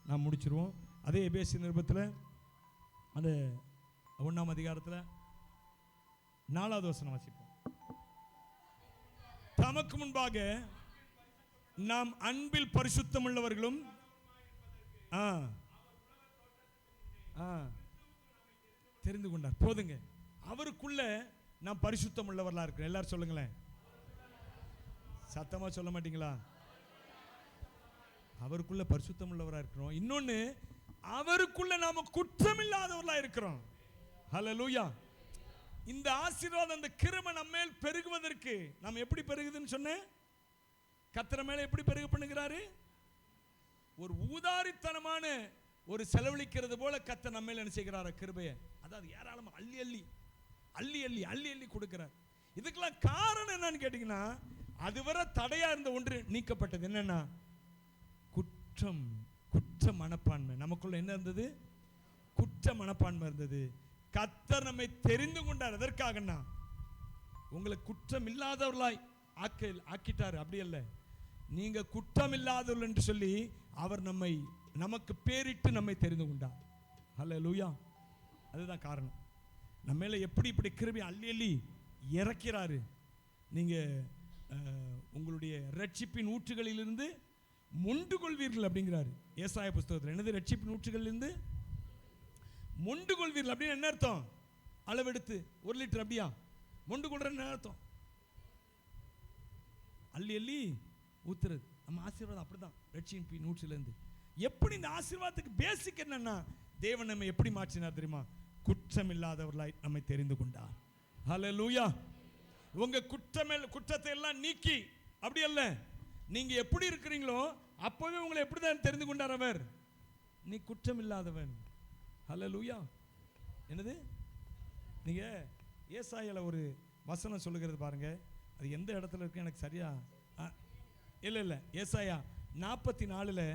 நான் முடிச்சிருவோம். அதே எபேசியர் நிருபத்தில் அந்த 1ஆம் அதிகாரத்தில் 4வது வசனம் வாசிப்போம். தமக்கு முன்பாக நாம் அன்பில் பரிசுத்தம் உள்ளவர்களும் தெரிந்து கொண்டார். போதுங்க, அவருக்குள்ள நாம் பரிசுத்தம் உள்ளவர்களா இருக்கிறோம். எல்லாரும் சொல்லுங்களேன், சத்தமா சொல்ல மாட்டீங்களா? அவருக்குள்ள பரிசுத்தம் உள்ளவரா இருக்கிறோம். இன்னொன்னு, அவருக்குள்ள நாம குற்றம் இல்லாதவர்களா இருக்கிறோம். ஹல்லேலூயா. இந்த ஆசீர்வாதம், அந்த கிருபை நம்ம மேல் பெருகுவதற்கு நாம் எப்படி பெருகுதுன்னு சொன்னேன்? கர்த்தர் மேல எப்படி பெருக பண்ணுகிறாரு? ஒரு ஊதாரித்தனமான ஒரு செலவழிக்கிறது போல கர்த்தர் நம்ம மேல என்ன செய்கிறார்? கிருபையை, அதாவது ஏராளமா அள்ளி அள்ளி அள்ளி அள்ளி அள்ளி அள்ளி கொடுக்கிறார். இதுக்கெல்லாம் காரணம் என்னன்னு கேட்டீங்கன்னா, அதுவரை தடையா இருந்த ஒன்று நீக்கப்பட்டது. என்னன்னா, குற்றம், குற்ற மனப்பான்மை. நமக்குள்ள என்ன இருந்தது? குற்ற மனப்பான்மை இருந்தது. கர்த்தர் நம்மை தெரிந்து கொண்டார். எதற்காகனா, உங்களை குற்றம் இல்லாதவர்களாய் ஆக்கிட்டார். அப்படி அல்ல, நீங்க குற்றம் இல்லாதவர்கள் என்று சொல்லி அவர் நமக்கு பேரிட்டு நம்மை தெரிந்து கொண்டார். ஹல்லேலூயா. அதுதான் காரணம். நம்ம மேல எப்படி இப்படி கிருபை அள்ளி அள்ளி இறக்கிறாரு. நீங்க உங்களுடைய ரட்சிப்பின் ஊற்றுகளிலிருந்து மொண்டு கொள்வீர்கள் அப்படிங்கிறாரு ஏசாயா புஸ்தகத்தில். என்னது? ரட்சிப்பின் ஊற்றுகளிலிருந்து மொண்டு கொள்வீர்கள் அப்படின்னு என்ன அர்த்தம்? அளவெடுத்து 1 லிட்டர் அப்படியா மொண்டு கொள்றேன்னு என்ன அர்த்தம்? அள்ளி அள்ளி ஊத்துறது. நம்ம ஆசீர்வாதம் அப்படிதான், ரட்சிப்பின் ஊற்றிலிருந்து. எப்படி இந்த ஆசீர்வாதத்துக்கு பேசிக் என்னன்னா, தேவன் நம்மை எப்படி மாற்றினார் தெரியுமா? குற்றம் இல்லாதவர்களாய் நம்மை தெரிந்து கொண்டார். ஹல்லேலூயா. உங்க குற்றத்தை எல்லாம் நீக்கி, அப்படி அல்ல, நீங்க எப்படி இருக்கிறீங்களோ அப்பவே உங்களை எப்படிதான் தெரிந்து கொண்டார் அவர்? நீ குற்றம் இல்லாதவன். ஹல்லேலூயா. என்னது? நீங்க ஏசாயால ஒரு வசனம் சொல்லுகிறது பாருங்க. அது எந்த இடத்துல இருக்கு எனக்கு சரியா இல்ல ஏசாயா 44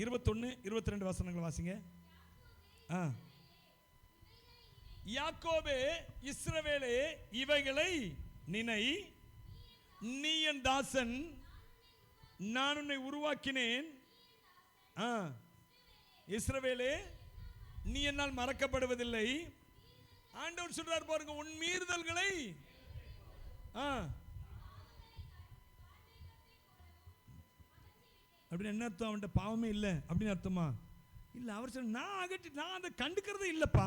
21 22 வசனங்கள் வாசிங்க. யாக்கோபே, இஸ்ரவேலே, இவைகளை நினை, நீ என் தாசன், நான் உன்னை உருவாக்கினேன். இஸ்ரவேலே, நீ என்னால் மறக்கப்படுவதில்லை. ஆண்டவர் சொல்றார் பாருங்க, உன் மீறுதல்களை அப்படின்னு என்ன அர்த்தம்? அவன்கிட்ட பாவமே இல்லை அப்படின்னு அர்த்தமா? இல்லை. அவர் சொல்ல, நான் அதை கண்டுக்கிறதே இல்லைப்பா.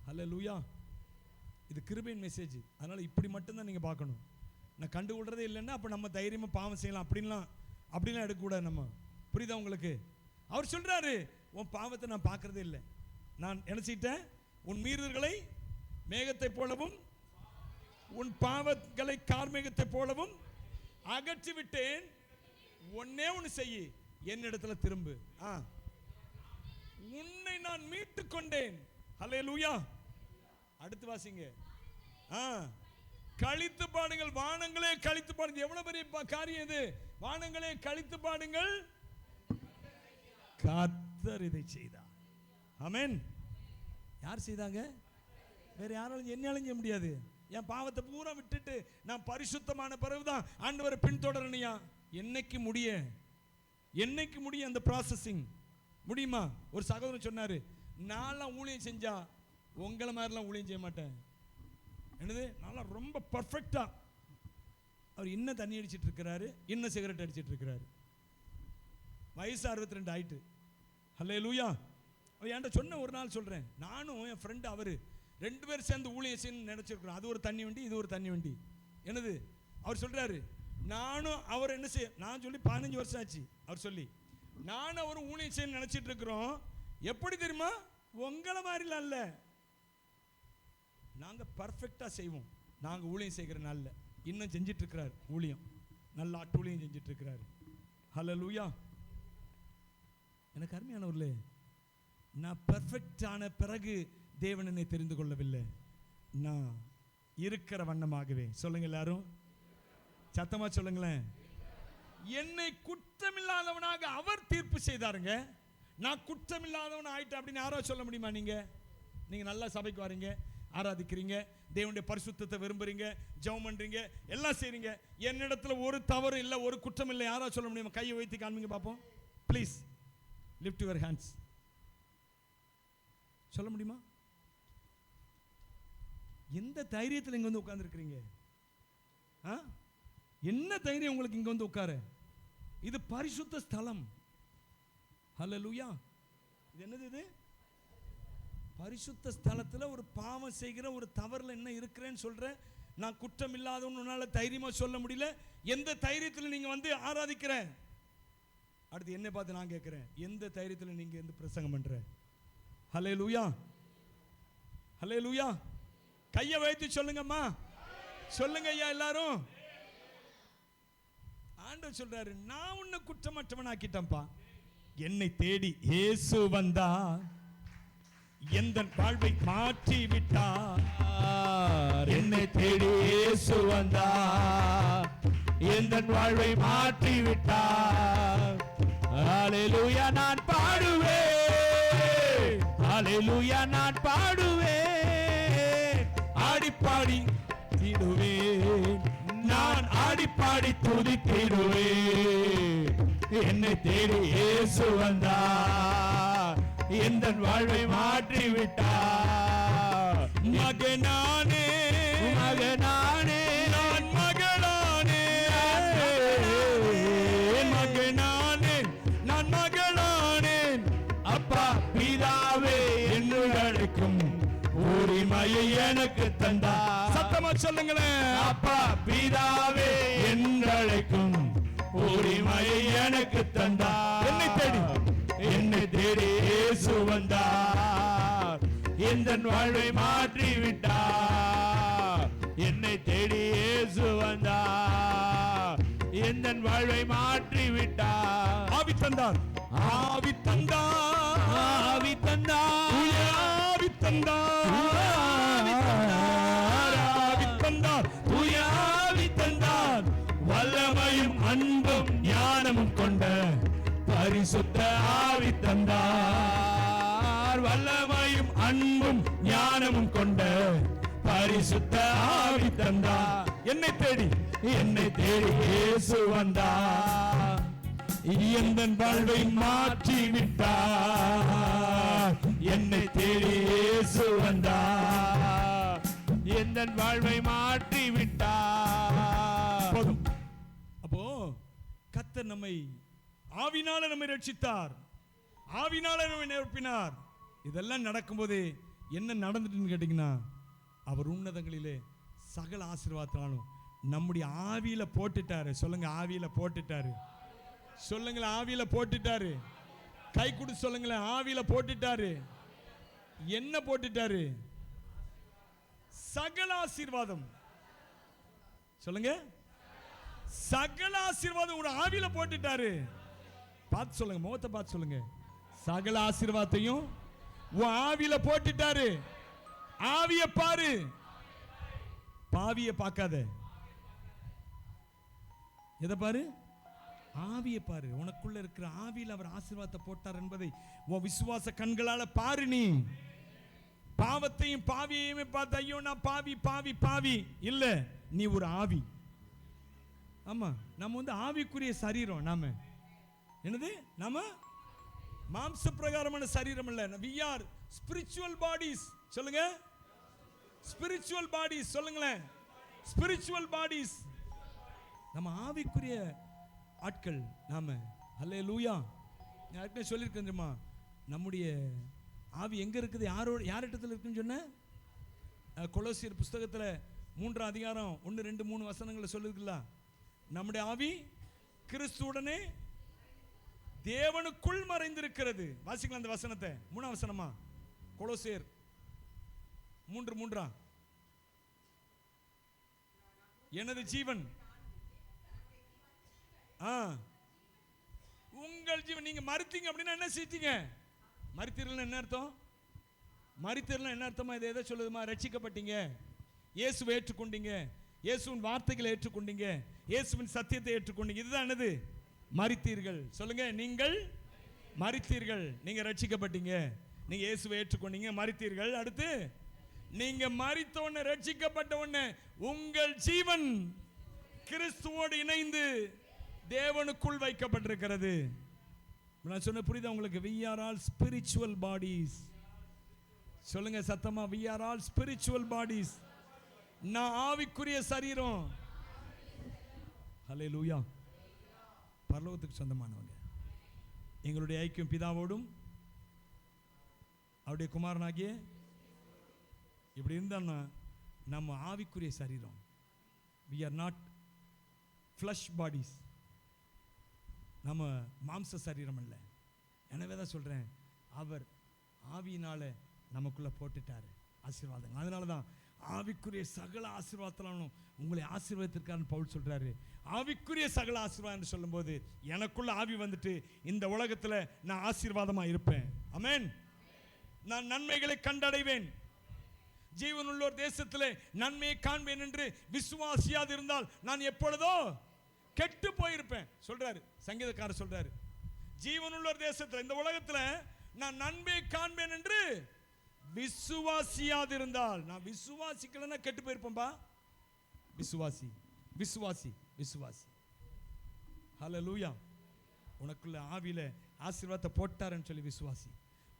ஹல்லேலூயா. இது கிருபையின் மெசேஜ். அதனால இப்படி மட்டும்தான் நீங்க பார்க்கணும். நான் கண்டுகொள்றதே இல்லைன்னா அப்போ நம்ம தைரியமா பாவம் செய்யலாம் அப்படின்லாம் எடுக்கக்கூடாது நம்ம. புரியுதா உங்களுக்கு? அவர் சொல்றாரு, உன் பாவத்தை நான் பார்க்கறதே இல்லை. நான் என்ன செய்யிட்டேன்? உன் மீறுதல்களை மேகத்தை போலவும் உன் பாவங்களை கார்மேகத்தை போலவும் அகற்றி விட்டேன். ஒன்னே ஒன்று செய்யி, என்னிடத்துல திரும்பு. உன்னை நான் மீட்டுக் கொண்டேன். ஹல்லேலூயா. அடுத்து வாசிங்க. கழித்து பாடுங்கள் வானங்களே, கழித்து பாடுங்கள். எவ்வளவு பெரிய காரியம் இது! வானங்களே கழித்து பாடுங்கள், கர்த்தர் இதை செய்தார். ஆமென். யார் செய்தாங்க? வேற யாராலும் என்னாலும் செய்ய முடியாது. என் பாவத்தை பூரா விட்டுட்டு நான் பரிசுத்தமான பிறகுதான் ஆண்டவரை பின்தொடரணையா? என்னைக்கு முடியும் அந்த ப்ராசஸிங்? முடியுமா? ஒரு சகோதரன் சொன்னாரு, நான்லாம் ஊழியம் செஞ்சா உங்களை மாதிரிலாம் ஊழியம் செய்ய மாட்டேன். என்னது, நான்லாம் ரொம்ப பர்ஃபெக்டா. அவர் இன்னும் தண்ணி அடிச்சிட்டு இருக்கிறாரு, இன்னும் சிகரெட் அடிச்சிட்டு இருக்கிறாரு. வயசு 62 ஆயிட்டு. ஹல்லேலூயா. அவர் என்கிட்ட சொன்ன ஒரு நாள் சொல்றேன், நானும் என் ஃப்ரெண்டு அவர் 2 பேர் சேர்ந்து ஊழியம் செய்யணும்னு நினைச்சிருக்கிறோம். அது ஒரு தண்ணி வண்டி, இது ஒரு தண்ணி வண்டி. என்னது, அவர் சொல்றாரு, நானும் அவர் என்ன செய்ய, நான் சொல்லி 15 வருஷம் ஆச்சு. அவர் சொல்லி நானும் அவரும் ஊழியம் செய்யணும்னு நினைச்சிட்டு இருக்கிறோம். எப்படி தெரியுமா, உங்களை மாதிரிலாம் இல்லை, நாங்கள் பர்ஃபெக்டாக செய்வோம். நாங்கள் ஊழியம் செய்கிற நாளில் இன்னும் செஞ்சிட்டு இருக்கிறார் ஊழியம், நல்ல ஆட்டு ஊழியம் செஞ்சிட்டு இருக்கிறார். ஹல்லேலூயா. எனக்கு அருமையானவர்களே, நான் பர்ஃபெக்டான பிறகு தேவன் என்னை தெரிந்து கொள்ளவில்லை. நான் இருக்கிற வண்ணமாகவே, சொல்லுங்க எல்லாரும் சத்தமா சொல்லுங்களேன், என்னை குற்றமில்லாதவனாக அவர் தீர்ப்பு செய்தாருங்க. நான் குற்றமில்லாதவன் ஆயிட்டேன் அப்படின்னு யாராவது சொல்ல முடியுமா? நீங்க நல்லா சபைக்கு வரீங்க, ஆராதிக்கிறீங்க, தேவனுடைய பரிசுத்தத்தை விரும்புறீங்க, ஜெபம் பண்றீங்க, எல்லாம் செய்றீங்க, என்னிடத்துல ஒரு தவறு இல்லை, ஒரு குற்றம் இல்லை, யாராவது சொல்ல முடியுமா? கையை வைத்து காண்பீங்க பார்ப்போம். Please lift your hands. சொல்ல முடியுமா? எந்த தைரியத்தில் இங்க வந்து உட்கார்ந்துருக்கிறீங்க? என்ன தைரியம் உங்களுக்கு இங்க வந்து உட்கார? இது பரிசுத்த ஸ்தலம். ஹல்லேலூயா. இது என்னது? இது பரிசுத்த ஸ்தலத்தில் ஒரு பாவம் செய்கிற ஒரு தவறுல என்ன இருக்கிறேன்னு சொல்றேன். நான் குற்றம் இல்லாதவனால தைரியமா சொல்ல முடியல. எந்த தைரியத்தில் நீங்க வந்து ஆராதிக்கிறேன்? அடுத்து என்ன பார்த்து நான் கேட்கிறேன், எந்த தைரியத்தில் நீங்க வந்து பிரசங்கம் பண்ற? ஹல்லேலூயா, ஹல்லேலூயா. கையை வைத்து சொல்லுங்கம்மா, சொல்லுங்க ஐயா எல்லாரும். ஆண்டவர் சொல்றாரு, நான் உன்னை குற்றமற்றவன் ஆக்கிட்டேன்ப்பா. என்னை தேடி இயேசு வந்தா, எந்த வாழ்வை மாற்றி விட்டார். என்னை தேடி இயேசு வந்தா, எந்த வாழ்வை மாற்றி விட்டார். ஹல்லேலூயா நான் பாடுவேன், ஹல்லேலூயா நான் பாடுவேன், ஆடிப்பாடி துதித்திடுவேன், நான் ஆடிப்பாடி துதித்திடுவேன். என்னை தேடி இயேசு வந்தார், எந்த வாழ்வை மாற்றி விட்டார். மகனானே மகனானே நான் மகளானே, மகனானே நான் மகளானேன். அப்பா பிதாவே என்று அழைக்கும் உரிமையை எனக்கு தந்தார். சத்தமா சொல்லுங்களேன், அப்பா பிதாவே என்று அழைக்கும் உரிமையை எனக்கு தந்தார். என்னை தேடி இயேசு வந்தார், எந்த வாழ்வை மாற்றி விட்டார். என்னை தேடி இயேசு வந்தார், எந்த வாழ்வை மாற்றி விட்டார். ஆவி தந்தார், ஆவி தந்தார், ஆவி தந்தார், ஆவி தந்தார், ஆவி தந்தார், ஆவி தந்தார். வல்லமையும் அன்பும் ஞானமும் கொண்ட பரிசுத்த ஆவி தந்தார். வல்லமையும் அன்பும் ஞானமும் கொண்ட பரிசுத்த ஆவி தந்தார். என்னை தேடி இயேசு வந்தார், எந்த வாழ்வை மாற்றி விட்டார். என்னை தேடி இயேசு வந்தார், எந்த வாழ்வை மாற்றி விட்டார். போதும். அப்போ கர்த்தர் நம்மை ஆவினால நம்மை ரட்சித்தார், ஆவினால நம்மை நிரப்பினார். இதெல்லாம் நடக்கும்போது என்ன நடந்துட்டுன்னு கேட்டீங்கன்னா, அவர் உன்னதங்களிலே சகல ஆசீர்வாதத்தாலும் நம்முடைய ஆவியில போட்டுட்டாரு. சொல்லுங்க, ஆவியில போட்டுட்டாரு. சொல்லுங்களேன், ஆவியில போட்டுட்டாரு. கை கொடுத்து சொல்லுங்களேன், ஆவியில போட்டுட்டாரு. என்ன போட்டுட்டாரு? சகல ஆசீர்வாதம். சொல்லுங்க, சகல ஆசீர்வாதம் ஒரு ஆவியில போட்டுட்டாரு. பார்த்து சொல்லுங்க, முகத்தை பார்த்து சொல்லுங்க, சகல ஆசீர்வாதத்தையும் உன் ஆவியில போட்டுட்டாரு. ஆவிய பாரு, பாவிய பார்க்காத. எதை பாரு? ஆவிய பாரு. உனக்குள்ள இருக்கிற ஆவியில் அவர் ஆசீர்வாதத்தை போட்டார் என்பதை உன் விசுவாச கண்களால பாரு. நீ பாவத்தையும் பாவியையுமே பார்த்து ஐயோ நான் பாவி பாவி பாவி இல்ல, நீ ஒரு ஆவி. ஆமா, நம்ம வந்து ஆவிக்குரிய சரீரம். நாம என்னது? நாம மாம்ச பிரகாரமான சரீரம் இல்ல. we are spiritual bodies. சொல்லுங்க, spiritual bodies. சொல்லுங்களேன், spiritual bodies. நம்ம ஆவிக்குரிய ஆட்கள் நாம. அல்லேலூயா. நான் ஏற்கனவே சொல்லியிருக்கேன் தெரியுமா, நம்முடைய ஆவி எங்க இருக்குது, யாரிடத்தில் இருக்குன்னு சொன்ன கொலோசியர் புஸ்தகத்தில் 3 அதிகாரம் 1, 2, 3 வசனங்களை சொல்லுதுல்ல. நம்முடைய ஆவி கிறிஸ்துவுடனே தேவனுக்குள் மறைந்திருக்கிறது. வாசிக்கலாம் அந்த வசனத்தை. 3 வசனமா, கொலோசியர் 3:3. எனது ஜீவன் உங்கள் ஜீவன். நீங்க மரித்தீங்க அப்படின்னா என்ன செஞ்சீங்க? மரித்தீர்கள் என்ன அர்த்தம்? மரித்தீர்கள் என்ன அர்த்தமா? இதை எதை சொல்லுதுமா? ரட்சிக்கப்பட்டீங்க, இயேசுவை ஏற்றுக்கொண்டீங்க, இயேசுவின் வார்த்தைகளை ஏற்றுக்கொண்டீங்க, இயேசுவின் சத்தியத்தை ஏற்றுக்கொண்டீங்க. இதுதான் என்னது? மரித்தீர்கள். சொல்லுங்க, நீங்கள் மரித்தீர்கள், நீங்க ரட்சிக்கப்பட்டீங்க, நீங்க இயேசுவை ஏற்றுக்கொண்டீங்க, மரித்தீர்கள். அடுத்து நீங்க மரித்த உடனே, ரட்சிக்கப்பட்ட உடனே உங்கள் ஜீவன் கிறிஸ்துவோடு இணைந்து தேவனுக்குள் வைக்கப்பட்டிருக்கிறது. நான் சொன்ன புரியுதா உங்களுக்கு? we are all spiritual bodies. சொல்லுங்க சத்தமா, we are all spiritual bodies. நான் ஆவிக்குரிய சரீரம். ஹல்லேலூயா. பரலோகத்துக்கு சொந்தமானவங்க. எங்களுடைய ஐக்கியம் பிதாவோடும் அவருடைய குமாரனாகிய இப்படி இருந்தான்னா நம்ம ஆவிக்குரிய சரீரம். we are not flesh bodies. நம்ம மாம்ச சரீரம் அல்ல. எனவே தான் சொல்கிறேன், அவர் ஆவியினால நமக்குள்ளே போட்டுட்டார் ஆசீர்வாதங்கள். அதனால தான் ஆவிக்குரிய சகல ஆசீர்வாதத்தினாலும் உங்களை ஆசீர்வாதத்திற்கான பவுல் சொல்கிறாரு. ஆவிக்குரிய சகல ஆசீர்வாதம் சொல்லும்போது எனக்குள்ள ஆவி வந்துட்டு இந்த உலகத்தில் நான் ஆசீர்வாதமாக இருப்பேன். ஆமென். நான் நன்மைகளை கண்டடைவேன், ஜீவனுள்ளோர் தேசத்திலே நன்மையை காண்பேன் என்று விசுவாசியாது இருந்தால் நான் எப்பொழுதோ கெட்டு போயிருப்பேன் சொல்றாரு சங்கீதக்காரர். சொல்றாரு, ஜீவனுள்ளோர் தேசத்தில், இந்த உலகத்தில் நான் நன்மையை காண்பேன் என்று விசுவாசியாது இருந்தால். நான் விசுவாசிக்கலன்னா கெட்டு போயிருப்பேன்பா. விசுவாசி விசுவாசி விசுவாசி. ஹல்லேலூயா. உனக்குள்ள ஆவியில ஆசீர்வாதத்தை போட்டாருன்னு சொல்லி விசுவாசி.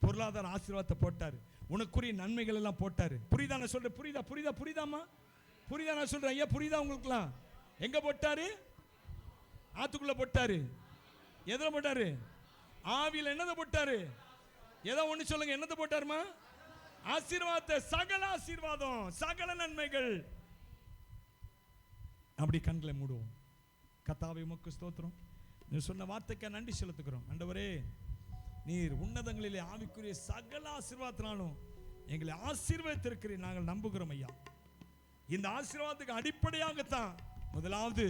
பொருளாதார ஆசீர்வாதத்தை போட்டாரு, உனக்குரிய நன்மைகள் எல்லாம் போட்டாரு. புரியுதா நான் சொல்றேன்? புரியுதா புரியுதா புரியுதாமா? புரியுதா நான் சொல்றேன்? ஐயா புரியுதா உங்களுக்குலாம்? எங்க போட்டாரு? ஆத்துக்குள்ள போட்டாரு. எதுல போட்டாரு? ஆவியில. என்னதை போட்டாரு? ஏதோ ஒண்ணு சொல்லுங்க, என்னதை போட்டாருமா? ஆசீர்வாதத்தை, சகல ஆசீர்வாதம், சகல நன்மைகள். அப்படி கண்களை மூடுவோம். கர்த்தாவே உமக்கு ஸ்தோத்திரம். நீ சொன்ன வார்த்தைக்கு நன்றி செலுத்துகிறோம். ஆண்டவரே, நீர் உன்னதங்களிலே ஆவிக்குரிய சகல ஆசீர்வாதத்தினாலும் எங்களை ஆசீர்வதித்திருக்கிறீர். நாங்கள் நம்புகிறோம் ஐயா. இந்த ஆசீர்வாதத்துக்கு அடிப்படையாகத்தான் முதலாவது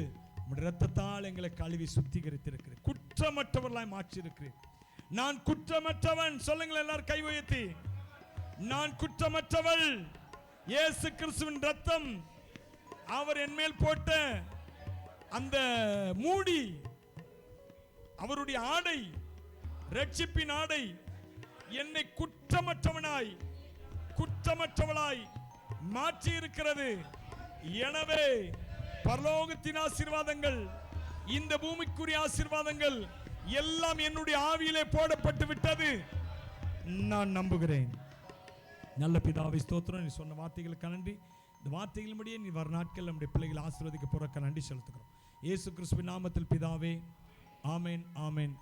இரத்தத்தால் எங்களை கழுவி சுத்திகரித்திருக்கிறேன், குற்றமற்றவர்களாய் மாற்றியிருக்கிறேன். நான் குற்றமற்றவன். சொல்லுங்கள் எல்லாரும் கை உயர்த்தி, நான் குற்றமற்றவள். இயேசு கிறிஸ்துவின் ரத்தம், அவர் என் மேல் போட்ட அந்த மூடி, அவருடைய ஆடை, ரட்சிப்பின் ஆடை என்னை குற்றமற்றவனாய் குற்றமற்றவளாய் மாற்றி இருக்கிறது. எனவே பரலோகத்தின் ஆசீர்வாதங்கள், இந்த பூமிக்குரிய ஆசீர்வாதங்கள் எல்லாம் என்னுடைய ஆவியிலே போடப்பட்டு விட்டது. நான் நம்புகிறேன். நல்ல பிதாவை ஸ்தோத்திரம். நீ சொன்ன வார்த்தைகளுக்கு நன்றி. இந்த வார்த்தைகளின்படியே நீ வர நாட்கள் நம்முடைய பிள்ளைகளை ஆசீர்வதிக்க போறக்க நன்றி செலுத்துகிறோம். இயேசு கிறிஸ்துவின் நாமத்தில் பிதாவே, ஆமென் ஆமென்.